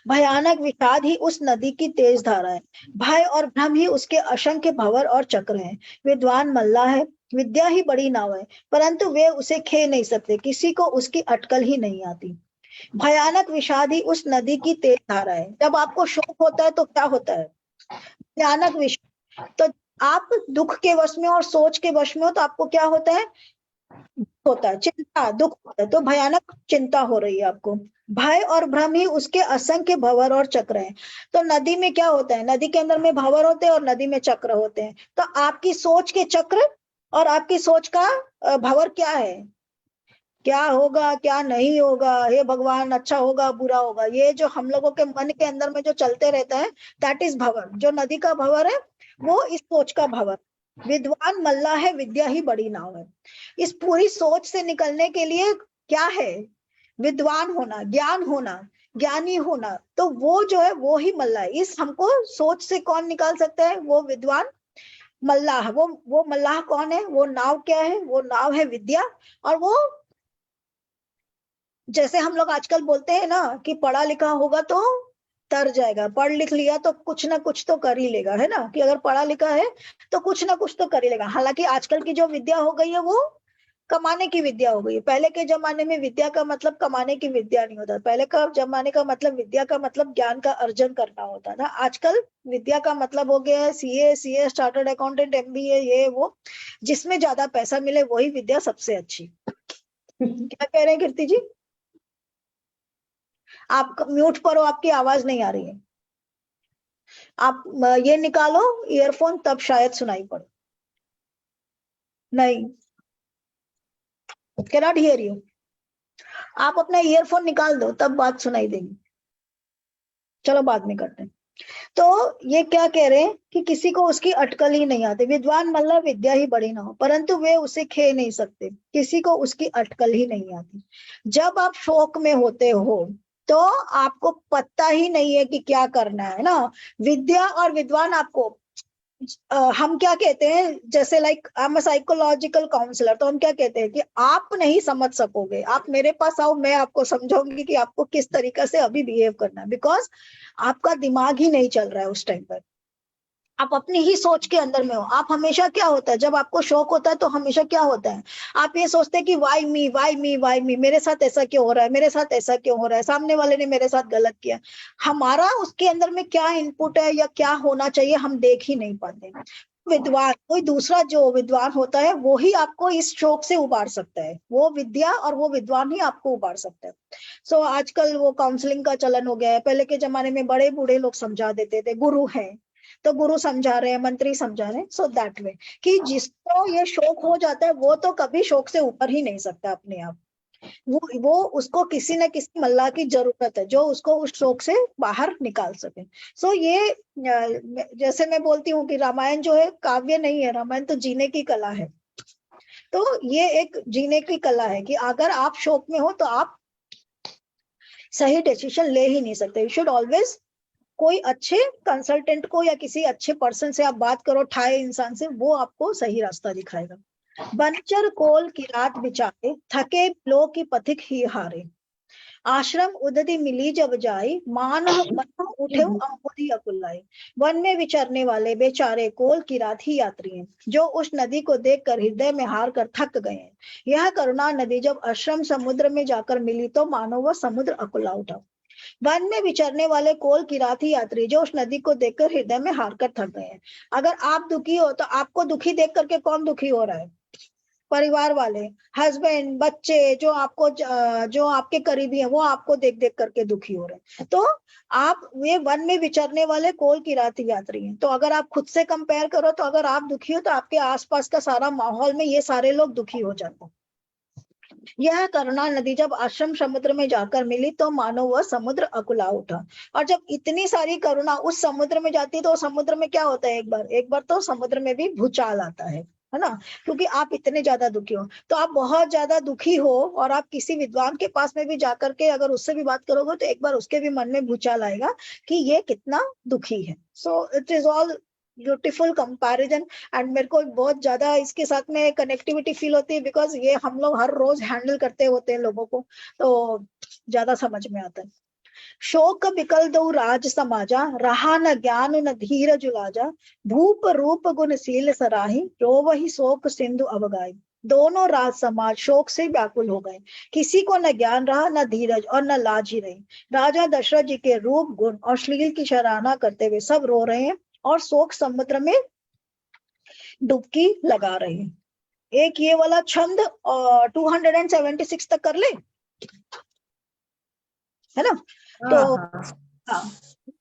[SPEAKER 1] भयानक विषाद ही उस नदी की तेज धारा है, भय और भ्रम ही उसके असंख्य भंवर और चक्र हैं। विद्वान मल्ला है, विद्या ही बड़ी नाव है, परंतु वे उसे खे नहीं सकते, किसी को उसकी अटकल ही नहीं आती। भयानक विषाद ही उस नदी की तेज धारा है। जब आपको शोक होता है तो क्या होता है? भयानक विषाद। तो आप दुख के वश में और सोच के वश में हो तो आपको क्या होता है? चिंता, दुख होता है। तो भयानक चिंता हो रही है आपको। भय और भ्रम ही उसके असंख्य भंवर और चक्र हैं। तो नदी में क्या होता है? नदी के अंदर में भंवर होते हैं और नदी में चक्र होते हैं। तो आपकी सोच के चक्र और आपकी सोच का भंवर क्या है? क्या होगा क्या नहीं होगा, हे भगवान अच्छा होगा बुरा होगा, ये जो हम लोगों के मन के अंदर में जो चलते रहता है दैट इज भंवर। जो नदी का भंवर है वो इस सोच का भंवर। विद्वान मल्ला है, विद्या ही बड़ी नाव है। इस पूरी सोच से निकलने के लिए क्या है? विद्वान होना, ज्ञान होना, ज्ञानी होना। तो वो जो है वो ही मल्ला है। इस हमको सोच से कौन निकाल सकता है? वो विद्वान मल्लाह। वो मल्लाह कौन है? वो नाव क्या है? वो नाव है विद्या। और वो जैसे हम लोग आजकल बोलते हैं ना कि पढ़ा लिखा होगा तो तर जाएगा, पढ़ लिख लिया तो कुछ ना कुछ तो कर ही लेगा, है ना? कि अगर पढ़ा लिखा है तो कुछ ना कुछ तो कर ही लेगा। हालांकि आजकल की जो विद्या हो गई है वो कमाने की विद्या हो गई है। पहले के जमाने में विद्या का मतलब कमाने की विद्या नहीं होता। पहले का जमाने का मतलब विद्या का मतलब ज्ञान का अर्जन करना होता था। आजकल विद्या का मतलब हो गया है सीए, चार्टर्ड अकाउंटेंट, MBA, ये वो। जिसमें ज्यादा पैसा मिले वही विद्या सबसे अच्छी। क्या कह रहे हैं कीर्ति जी? आप म्यूट पर हो, आपकी आवाज नहीं आ रही है। आप ये निकालो ईयरफोन, तब शायद सुनाई पड़े। नहीं, cannot hear you. आप अपना ईयरफोन निकाल दो तब बात सुनाई देगी। चलो बाद में करते हैं। तो ये क्या कह रहे हैं कि किसी को उसकी अटकल ही नहीं आती। विद्वान मतलब विद्या ही बड़ी ना हो, परंतु वे उसे खे नहीं सकते, किसी को उसकी अटकल ही नहीं आती। जब आप शौक में होते हो तो आपको पता ही नहीं है कि क्या करना है ना। विद्या और विद्वान आपको हम क्या कहते हैं, जैसे like I am a psychological counsellor, तो हम क्या कहते हैं कि आप नहीं समझ सकोगे, आप मेरे पास आओ, मैं आपको समझाऊंगी कि आपको किस तरीके से अभी बिहेव करना है, बिकॉज आपका दिमाग ही नहीं चल रहा है उस टाइम पर, आप अपनी ही सोच के अंदर में हो। आप हमेशा क्या होता है, जब आपको शौक होता है तो हमेशा क्या होता है, आप ये सोचते हैं कि why me why me why me, मेरे साथ ऐसा क्यों हो रहा है, मेरे साथ ऐसा क्यों हो रहा है, सामने वाले ने मेरे साथ गलत किया। हमारा उसके अंदर में क्या इनपुट है या क्या होना चाहिए हम देख ही नहीं पाते। विद्वान, कोई दूसरा जो विद्वान होता है वो ही आपको इस शौक से उबार सकता है, वो विद्या और वो विद्वान ही आपको उबार सकता है। सो आजकल वो काउंसलिंग का चलन हो गया है। पहले के जमाने में बड़े बूढ़े लोग समझा देते थे, गुरु हैं तो गुरु समझा रहे हैं, मंत्री समझा रहे हैं। सो दैट वे कि जिसको ये शौक हो जाता है वो तो कभी शौक से ऊपर ही नहीं सकता अपने आप। वो उसको किसी न किसी मल्लाह की जरूरत है जो उसको उस शौक से बाहर निकाल सके। सो ये जैसे मैं बोलती हूँ कि रामायण जो है काव्य नहीं है, रामायण तो जीने की कला है। तो ये एक जीने की कला है कि अगर आप शौक में हो तो आप सही डिसीजन ले ही नहीं सकते। यू शुड ऑलवेज कोई अच्छे कंसल्टेंट को या किसी अच्छे पर्सन से आप बात करो, ठाए इंसान से, वो आपको सही रास्ता दिखाएगा। बनचर कोल की रात बिचारे, थके लो की पथिक ही हारे। आश्रम उदति मिली जब जाई, मान मन उठे अंबुधि अकुलाई। वन में विचरने वाले बेचारे कोल की रात ही यात्री हैं, जो उस नदी को देखकर हृदय में हार कर थक गए हैं। यह करुणा नदी जब आश्रम समुद्र में जाकर मिली तो मानो वह समुद्र अकुला उठा। वन में विचरने वाले कोल की रात ही यात्री जो उस नदी को देखकर हृदय में हार कर थक गए हैं। अगर आप दुखी हो तो आपको दुखी देख करके कौन दुखी हो रहा है? परिवार वाले, हस्बैंड, बच्चे, जो आपके करीबी हैं वो आपको देख देख करके दुखी हो रहे हैं। तो आप ये वन में विचरने वाले कोल की रात यात्री हैं। तो अगर आप खुद से कंपेयर करो तो अगर आप दुखी हो तो आपके आसपास का सारा माहौल में ये सारे लोग दुखी हो जाते हैं। यह करुणा नदी जब आश्रम समुद्र में जाकर मिली तो मानो वह समुद्र अकुला उठा। और जब इतनी सारी करुणा उस समुद्र में जाती तो समुद्र में क्या होता है, एक बार तो समुद्र में भी भूचाल आता है ना, क्योंकि आप इतने ज्यादा दुखी हो। तो आप बहुत ज्यादा दुखी हो और आप किसी विद्वान के पास में भी जाकर के अगर उससे भी बात करोगे तो एक बार उसके भी मन में भूचाल आएगा कि ये कितना दुखी है। So it is all beautiful comparison. And मेरे को बहुत ज्यादा इसके साथ में कनेक्टिविटी फील होती है, बिकॉज ये हम लोग हर रोज हैंडल करते होते हैं लोगों को, तो ज्यादा समझ में आता है। शोक बिकल दो राज समाजा, रहा न ज्ञान न धीर जुलाजा। भूप रूप गुणशील सराही, रोवहि शोक सिंधु अवगाई। दोनों राज समाज शोक से व्याकुल हो गए, किसी को न ज्ञान रहा, न धीरज और न लाज ही रही। राजा दशरथ जी के रूप गुण और श्लील की सराहना करते हुए सब रो रहे हैं और शोक समुद्र में डुबकी लगा रहे हैं। एक ये वाला छंद 276 तक कर ले, है ना? तो हाँ,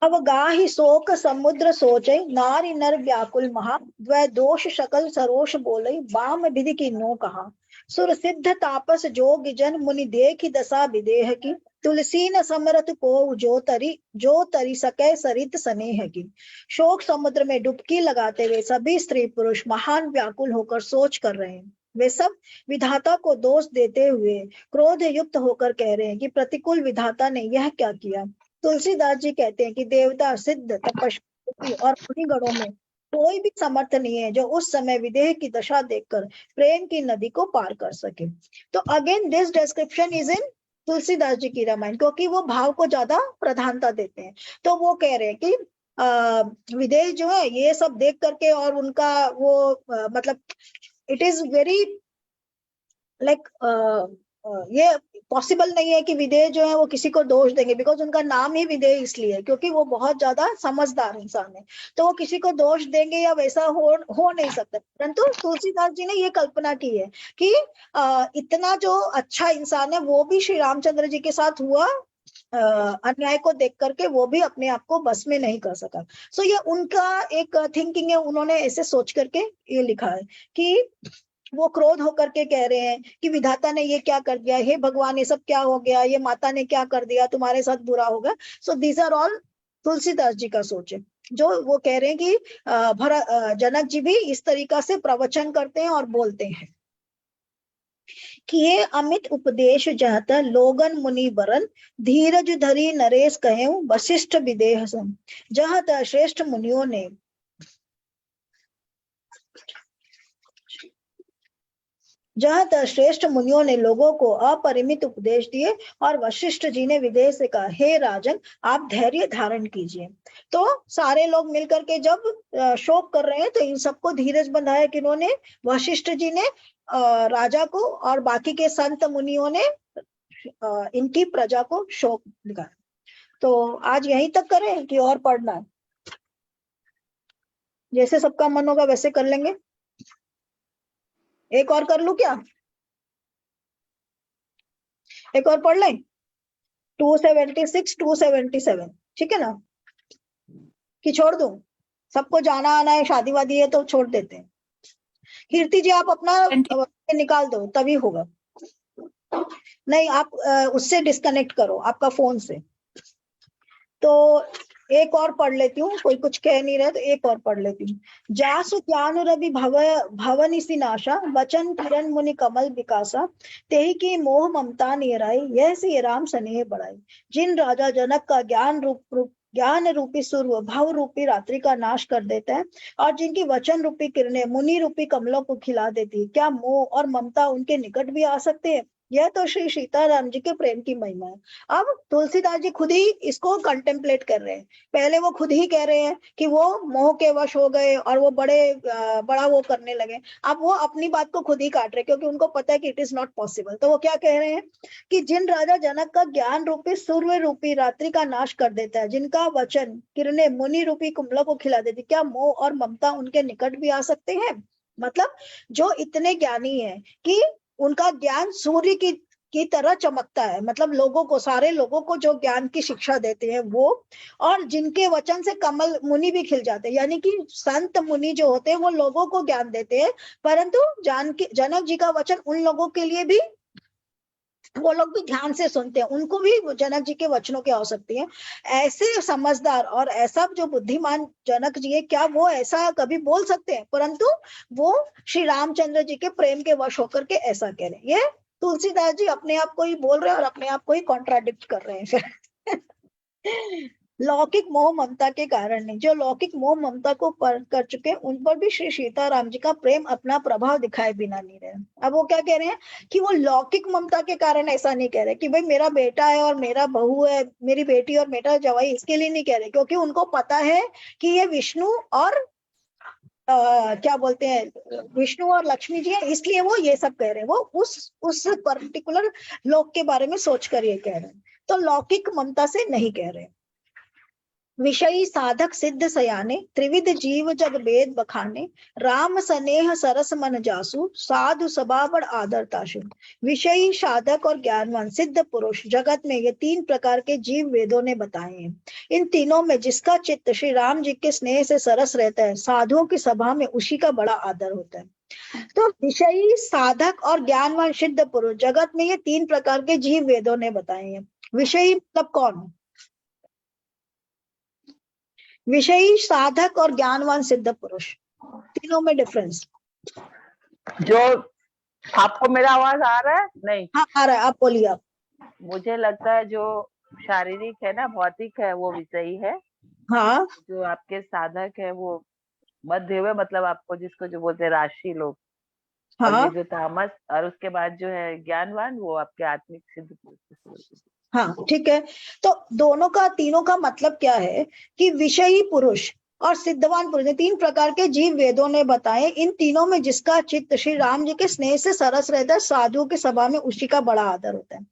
[SPEAKER 1] अब गाहि शोक समुद्र सोचे, नारी नर व्याकुल महा। द्वै दोष सकल सरोष बोले, बाम विधि की नो कहा। सुर सिद्ध तापस जोग जन, मुनि देखी दशा विदेह की। तुलसी न समरथ को जो तरी सके सरित स्नेह की। शोक समुद्र में डुबकी लगाते हुए सभी स्त्री पुरुष महान व्याकुल होकर सोच कर रहे हैं। वे सब विधाता को दोष देते हुए क्रोध युक्त होकर कह रहे हैं कि प्रतिकूल विधाता ने यह क्या किया। तुलसीदास जी कहते हैं कि देवता, सिद्ध, तपस्वी और मुनिगणों में कोई भी समर्थ नहीं है जो उस समय विदेह की दशा देखकर प्रेम की नदी को पार कर सके। तो again this description is in Tulsidas ji की रामायण, क्योंकि वो भाव को ज्यादा प्रधानता देते हैं। तो वो कह रहे हैं कि विदेह जो है ये सब देख करके और उनका वो मतलब इट इज वेरी लाइक ये पॉसिबल नहीं है कि विदेह जो है वो किसी को दोष देंगे, बिकॉज उनका नाम ही विदेह इसलिए है क्योंकि वो बहुत ज्यादा समझदार इंसान है। तो वो किसी को दोष देंगे या वैसा हो नहीं सकता। परंतु तुलसीदास जी ने ये कल्पना की है कि इतना जो अच्छा इंसान है वो भी श्री रामचंद्र जी के साथ हुआ अन्याय को देख करके वो भी अपने आप को बस में नहीं कर सका। सो ये उनका एक थिंकिंग है, उन्होंने ऐसे सोच करके ये लिखा है कि वो क्रोध होकर के कह रहे हैं कि विधाता ने ये क्या कर दिया, हे भगवान ये सब क्या हो गया, ये माता ने क्या कर दिया, तुम्हारे साथ बुरा होगा। So these are all Tulsidas ji का सोच है, जो वो कह रहे हैं कि जनक जी भी इस तरीका से प्रवचन करते हैं और बोलते हैं कि ये अमित उपदेश जाता लोगन मुनि बरन, धीरज धरी नरेश कहे वशिष्ठ विदेह सुन। जहाँ तक श्रेष्ठ मुनियों ने लोगों को अपरिमित उपदेश दिए और वशिष्ठ जी ने विदेह से कहा, हे राजन आप धैर्य धारण कीजिए। तो सारे लोग मिलकर के जब शोक कर रहे हैं तो इन सबको धीरज बंधाया किन्होंने, वशिष्ठ जी ने राजा को, और बाकी के संत मुनियों ने इनकी प्रजा को शोक दिखाया। तो आज यहीं तक करें कि और पढ़ना है? जैसे सबका मन होगा वैसे कर लेंगे। एक और कर लूं क्या? एक और पढ़ लें 276 277, ठीक है ना? कि छोड़ दूं? सबको जाना आना है, शादी वादी है तो छोड़ देते हैं। कीर्ति जी आप अपना निकाल दो तभी होगा। नहीं आप उससे डिस्कनेक्ट करो आपका फोन से। तो एक और पढ़ लेती हूँ, कोई कुछ कह नहीं रहे तो एक और पढ़ लेती हूँ। जासु ज्ञान रवि भवनिसी नाशा, वचन किरण मुनि कमल विकासा, तेहि की मोह ममता निराई, यह सी राम स्नेह बढ़ाई। जिन राजा जनक का ज्ञान रूपी सूर्य भव रूपी रात्रि का नाश कर देता है और जिनकी वचन रूपी किरणें मुनि रूपी कमलों को खिला देती है, क्या मोह और ममता उनके निकट भी आ सकते हैं? यह तो श्री सीताराम जी के प्रेम की महिमा है। अब तुलसीदास जी खुद ही इसको कंटेम्पलेट कर रहे हैं। पहले वो खुद ही कह रहे हैं कि वो मोह के वश हो गए और वो बड़ा वो करने लगे। अब वो अपनी बात को खुद ही काट रहे हैं क्योंकि उनको पता है कि इट इज नॉट पॉसिबल। तो वो क्या कह रहे हैं कि जिन राजा जनक का ज्ञान रूपी सूर्य रूपी रात्रि का नाश कर देता है, जिनका वचन किरणें मुनि रूपी कुंभलों को खिला देती, क्या मोह और ममता उनके निकट भी आ सकते हैं? मतलब जो इतने ज्ञानी है कि उनका ज्ञान सूर्य की तरह चमकता है, मतलब लोगों को, सारे लोगों को जो ज्ञान की शिक्षा देते हैं वो, और जिनके वचन से कमल मुनि भी खिल जाते हैं, यानी कि संत मुनि जो होते हैं वो लोगों को ज्ञान देते हैं, परंतु जनक जी का वचन उन लोगों के लिए भी, वो लोग भी ध्यान से सुनते हैं, उनको भी जनक जी के वचनों की आवश्यकता है। ऐसे समझदार और ऐसा जो बुद्धिमान जनक जी है, क्या वो ऐसा कभी बोल सकते हैं? परंतु वो श्री रामचंद्र जी के प्रेम के वश होकर के ऐसा कह रहे हैं। ये तुलसीदास जी अपने आप को ही बोल रहे हैं और अपने आप को ही कॉन्ट्राडिक्ट कर रहे हैं। लौकिक मोह ममता के कारण नहीं, जो लौकिक मोह ममता को पर कर चुके उन पर भी श्री सीताराम जी का प्रेम अपना प्रभाव दिखाए बिना नहीं रहे। अब वो क्या कह रहे हैं कि वो लौकिक ममता के कारण ऐसा नहीं कह रहे कि भाई मेरा बेटा है और मेरा बहू है, मेरी बेटी और मेरा जवाई, इसके लिए नहीं कह रहे, क्योंकि उनको पता है कि ये विष्णु और क्या बोलते हैं, विष्णु और लक्ष्मी जी है, इसलिए वो ये सब कह रहे हैं। वो उस पर्टिकुलर लोक के बारे में सोचकर ये कह रहे हैं, तो लौकिक ममता से नहीं कह रहे। विषयी साधक सिद्ध सयाने, त्रिविध जीव जग वेद बखाने, राम स्नेह सरस मन जासु, साधु सभा बड़ आदर ताशु। विषयी साधक और ज्ञानवान सिद्ध पुरुष जगत में ये तीन प्रकार के जीव वेदों ने बताए हैं। इन तीनों में जिसका चित्त श्री राम जी के स्नेह से सरस रहता है, साधुओं की सभा में उसी का बड़ा आदर होता है। तो विषयी साधक और ज्ञानवान सिद्ध पुरुष जगत में ये तीन प्रकार के जीव वेदों ने बताए हैं। विषयी मतलब कौन? विषयी साधक और ज्ञानवान सिद्ध पुरुष, तीनों में डिफरेंस।
[SPEAKER 2] जो आपको मेरा आवाज आ रहा है? नहीं,
[SPEAKER 1] हाँ आ रहा है, आप बोलिए। आप
[SPEAKER 2] मुझे लगता है जो शारीरिक है ना, भौतिक है, वो विषयी है।
[SPEAKER 1] हाँ,
[SPEAKER 2] जो आपके साधक है वो मध्य हुए, मतलब आपको जिसको जो बोलते हैं राशि लोग, और
[SPEAKER 1] हाँ,
[SPEAKER 2] ये जो तामस, और उसके बाद जो है ज्ञानवान, वो आपके आत्मिक सिद्ध पुरुष।
[SPEAKER 1] हाँ ठीक है। तो दोनों का, तीनों का मतलब क्या है कि विषयी पुरुष और सिद्धवान पुरुष, तीन प्रकार के जीव वेदों ने बताए। इन तीनों में जिसका चित्त श्री राम जी के स्नेह से सरस रहता है, साधुओं की सभा में उसी का बड़ा आदर होता है।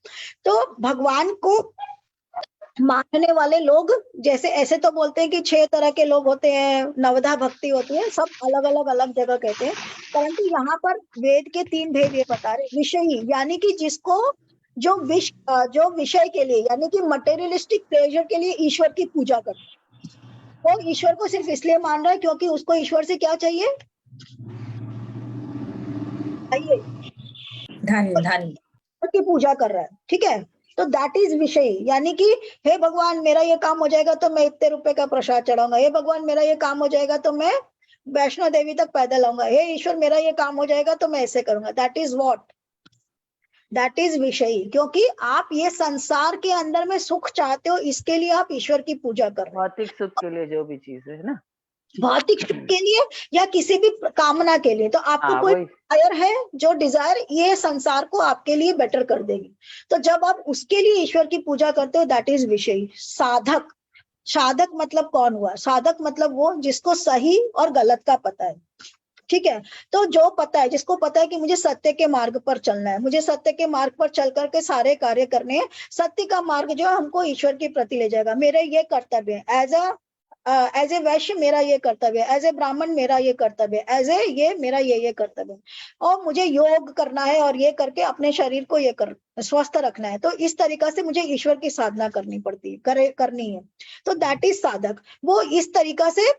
[SPEAKER 1] तो भगवान को मानने वाले लोग जैसे ऐसे तो बोलते हैं कि 6 तरह के लोग होते हैं, नवधा भक्ति होती है, सब अलग जगह कहते हैं, परंतु यहाँ पर वेद के 3 भेद ये बता रहे। विषयी यानी कि जिसको जो विषय के लिए, यानी कि मटेरियलिस्टिक प्लेजर के लिए ईश्वर की पूजा करता है, वो ईश्वर को सिर्फ इसलिए मान रहा है क्योंकि उसको ईश्वर से क्या चाहिए? आइए
[SPEAKER 5] धन
[SPEAKER 1] की पूजा कर रहा है, ठीक है। तो दैट इज विषय, यानी कि हे भगवान मेरा ये काम हो जाएगा तो मैं इतने रुपए का प्रसाद चढ़ाऊंगा, हे भगवान मेरा ये काम हो जाएगा तो मैं वैष्णो देवी तक पैदल आऊंगा, हे ईश्वर मेरा ये काम हो जाएगा तो मैं ऐसे करूंगा। That is what, that is विषय। क्योंकि आप ये संसार के अंदर में सुख चाहते हो, इसके लिए आप ईश्वर की पूजा कर रहे हो।
[SPEAKER 2] भौतिक सुख के लिए जो भी चीज है ना,
[SPEAKER 1] भौतिक सुख के लिए या किसी भी कामना के लिए। तो आपको कोई
[SPEAKER 2] वही
[SPEAKER 1] डिजायर है, जो डिजायर ये संसार को आपके लिए बेटर कर देगी, तो जब आप उसके लिए ईश्वर की पूजा करते हो, दैट इज विषय। साधक, साधक मतलब कौन हुआ? साधक मतलब वो जिसको सही और गलत का पता है, ठीक है। तो जो पता है, जिसको पता है कि मुझे सत्य के मार्ग पर चलना है, मुझे सत्य के मार्ग पर चल करके सारे कार्य करने हैं, सत्य का मार्ग जो है हमको ईश्वर के प्रति ले जाएगा। मेरे ये कर्तव्य है, एज ए वैश्य मेरा ये कर्तव्य है, एज ए ब्राह्मण मेरा ये कर्तव्य है, एज ए ये मेरा ये कर्तव्य है, और मुझे योग करना है और ये करके अपने शरीर को ये स्वस्थ रखना है। तो इस तरीका से मुझे ईश्वर की साधना करनी पड़ती है, करनी है। तो दैट इज साधक। वो इस तरीका से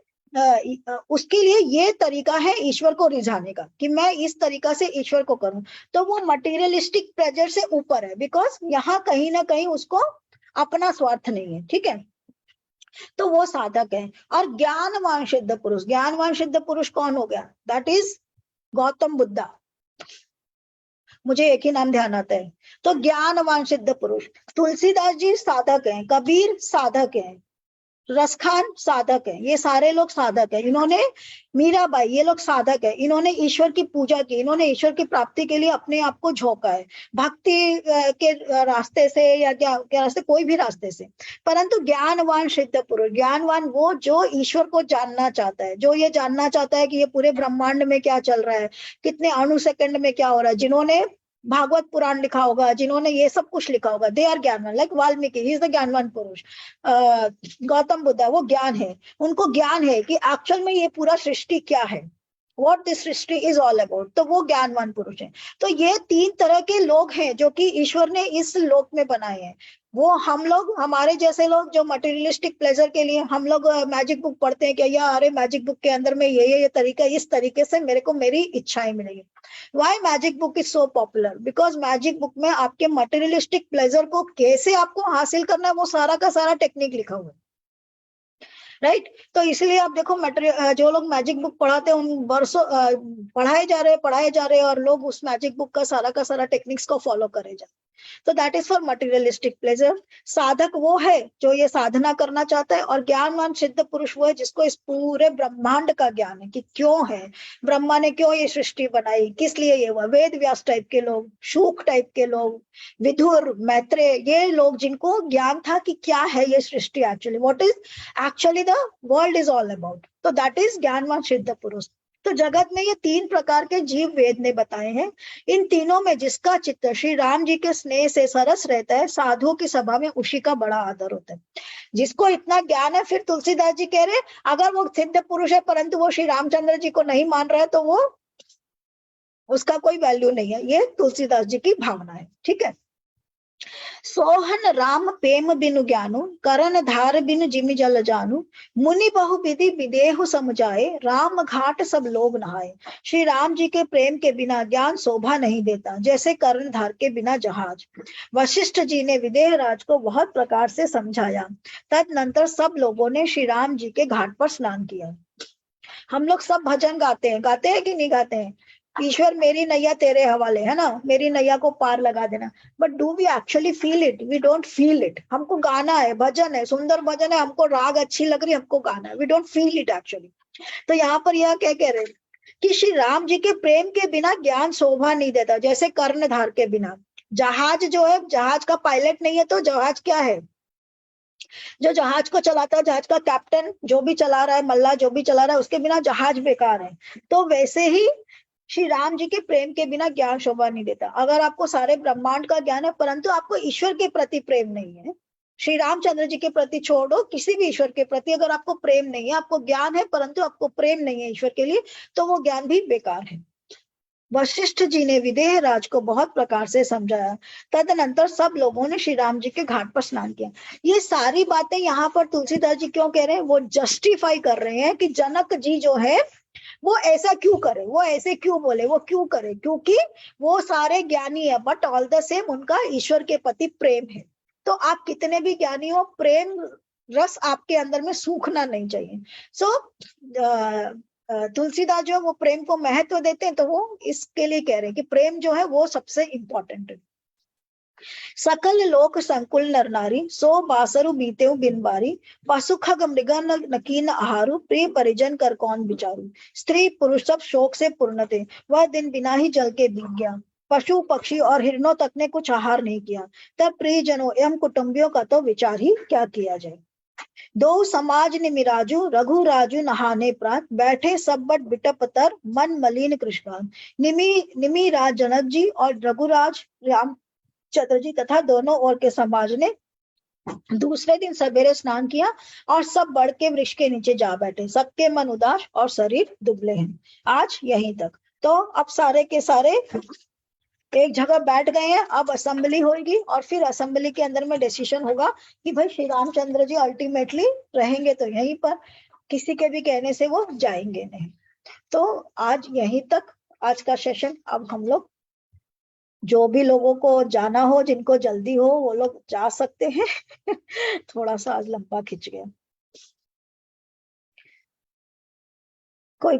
[SPEAKER 1] उसके लिए ये तरीका है ईश्वर को रिझाने का, कि मैं इस तरीका से ईश्वर को करूं। तो वो मटेरियलिस्टिक प्लेजर से ऊपर है, बिकॉज यहाँ कहीं ना कहीं उसको अपना स्वार्थ नहीं है, ठीक है। तो वो साधक है। और ज्ञानवान सिद्ध पुरुष, ज्ञानवान सिद्ध पुरुष कौन हो गया? That is Gautam Buddha. मुझे एक ही नाम ध्यान आता है। तो ज्ञानवान सिद्ध पुरुष, तुलसीदास जी साधक हैं, कबीर साधक हैं, रसखान साधक है, ये सारे लोग साधक है। इन्होंने, मीराबाई, ये लोग साधक है। इन्होंने ईश्वर की पूजा की, इन्होंने ईश्वर की प्राप्ति के लिए अपने आप को झोंका है, भक्ति के रास्ते से या क्या रास्ते, कोई भी रास्ते से। परंतु ज्ञानवान सिद्ध पुरुष, ज्ञानवान वो जो ईश्वर को जानना चाहता है, जो ये जानना चाहता है कि ये पूरे ब्रह्मांड में क्या चल रहा है, कितने अणु सेकंड में क्या हो रहा है, जिन्होंने भागवत पुराण लिखा होगा, जिन्होंने ये सब कुछ लिखा होगा, दे आर ज्ञानवान। Like Valmiki, he is the ज्ञानवान पुरुष। गौतम बुद्धा वो ज्ञान है, उनको ज्ञान है कि एक्चुअल में ये पूरा सृष्टि क्या है, what this Srishti is all about. तो वो ज्ञानवान पुरुष है। तो ये तीन तरह के लोग हैं जो कि ईश्वर ने इस लोक में बनाए हैं। वो हम लोग, हमारे जैसे लोग जो मटेरियलिस्टिक प्लेजर के लिए हम लोग मैजिक बुक पढ़ते हैं कि यार अरे मैजिक बुक के अंदर में ये तरीका, इस तरीके से मेरे को मेरी इच्छाएं मिलेगी। Why magic book is so popular? Because magic book में आपके मटेरियलिस्टिक प्लेजर को कैसे आपको हासिल करना है, वो सारा का सारा टेक्निक लिखा हुआ है, राइट। तो इसलिए आप देखो, जो लोग मैजिक बुक पढ़ाते हैं उन वर्षों पढ़ाए जा रहे हैं और लोग उस मैजिक बुक का सारा टेक्निक्स को फॉलो करे जा रहे हैं। तो that is for materialistic pleasure. साधक वो है जो ये साधना करना चाहता है, और ज्ञानवान सिद्ध पुरुष वो है जिसको इस पूरे ब्रह्मांड का ज्ञान है कि क्यों है, ब्रह्मा ने क्यों ये सृष्टि बनाई, किस लिए ये हुआ। वेद व्यास टाइप के लोग, शुक टाइप के लोग, विदुर, मैत्रेय, ये लोग जिनको ज्ञान था कि क्या है ये सृष्टि, actually what is actually the world is all about. तो दैट इज ज्ञानवान सिद्ध पुरुष। तो जगत में ये तीन प्रकार के जीव वेद ने बताए हैं। इन तीनों में जिसका चित्त श्री राम जी के स्नेह से सरस रहता है, साधुओं की सभा में उसी का बड़ा आदर होता है। जिसको इतना ज्ञान है, फिर तुलसीदास जी कह रहे अगर वो सिद्ध पुरुष है परंतु वो श्री रामचंद्र जी को नहीं मान रहा है तो वो, उसका कोई वैल्यू नहीं है। ये तुलसीदास जी की भावना है, ठीक है। सोहन राम प्रेम बिनु ज्ञानु, करण धार बिनु जिमि जल जानू, मुनि बहु विधि विदेहु समझाए, राम घाट सब लोग नहाए। श्री राम जी के प्रेम के बिना ज्ञान शोभा नहीं देता, जैसे कर्ण धार के बिना जहाज। वशिष्ठ जी ने विदेह राज को बहुत प्रकार से समझाया। तदनंतर सब लोगों ने श्री राम जी के घाट पर स्नान किया। हम लोग सब भजन गाते हैं कि नहीं गाते हैं? ईश्वर मेरी नैया तेरे हवाले, है ना, मेरी नैया को पार लगा देना। But do we actually feel it? We don't feel it. हमको गाना है, भजन है, सुंदर भजन है, हमको राग अच्छी लग रही है, हमको गाना है, we don't feel it actually. तो यहाँ पर यह क्या कह रहे हैं कि श्री राम जी के प्रेम के बिना ज्ञान शोभा नहीं देता, जैसे कर्णधार के बिना। जहाज जो है, जहाज का पायलट नहीं है तो जहाज क्या है? जो जहाज को चलाता है, जहाज का कैप्टन जो भी चला रहा है, मल्ला जो भी चला रहा है, उसके बिना जहाज बेकार है। तो वैसे ही श्री राम जी के प्रेम के बिना ज्ञान शोभा नहीं देता। अगर आपको सारे ब्रह्मांड का ज्ञान है परंतु आपको ईश्वर के प्रति प्रेम नहीं है, श्री रामचंद्र जी के प्रति छोड़ो, किसी भी ईश्वर के प्रति अगर आपको प्रेम नहीं है, आपको ज्ञान है परंतु आपको प्रेम नहीं है ईश्वर के लिए, तो वो ज्ञान भी बेकार है। वशिष्ठ जी ने विदेह राज को बहुत प्रकार से समझाया। तदनंतर सब लोगों ने श्री राम जी के घाट पर स्नान किया। ये सारी बातें यहाँ पर तुलसीदास जी क्यों कह रहे हैं? वो जस्टिफाई कर रहे हैं कि जनक जी जो है वो ऐसा क्यों करे, वो ऐसे क्यों बोले, वो क्यों करे, क्योंकि वो सारे ज्ञानी है बट ऑल द सेम उनका ईश्वर के प्रति प्रेम है। तो आप कितने भी ज्ञानी हो, प्रेम रस आपके अंदर में सूखना नहीं चाहिए। सो तुलसीदास जो वो प्रेम को महत्व देते हैं, तो वो इसके लिए कह रहे हैं कि प्रेम जो है वो सबसे इंपॉर्टेंट है। सकल लोक संकुल नर नारी, सो बासरु बीते बिन बारी, पशु खग मृगा नकीन आहारू, प्रिय परिजन कर कौन विचारू। स्त्री पुरुष सब शोक से पूर्ण थे, वह दिन बिना ही जल के बीत गया। पशु पक्षी और हिरणों तक ने कुछ आहार नहीं किया, तब प्रियजनों एवं कुटुंबियों का तो विचार ही क्या किया जाए। दो समाज निमिराजू, रघु राजू नहाने प्रात, बैठे सब बट बिटप तर, मन मलिन कृष्ण। निमि राज जनक जी और रघुराज राम चंद्र जी तथा दोनों ओर के समाज ने दूसरे दिन सवेरे स्नान किया और सब बढ़ के वृक्ष के नीचे जा बैठे। सबके मन उदास और शरीर दुबले हैं। आज यहीं तक। तो अब सारे के सारे एक जगह बैठ गए हैं। अब असेंबली होगी और फिर असेंबली के अंदर में डिसीजन होगा कि भाई श्री रामचंद्र जी अल्टीमेटली रहेंगे तो यहीं पर, किसी के भी कहने से वो जाएंगे नहीं। तो आज यहीं तक आज का सेशन। अब हम लोग जो भी लोगों को जाना हो, जिनको जल्दी हो, वो लोग जा सकते हैं। थोड़ा सा आज लंबा खिंच गया। कोई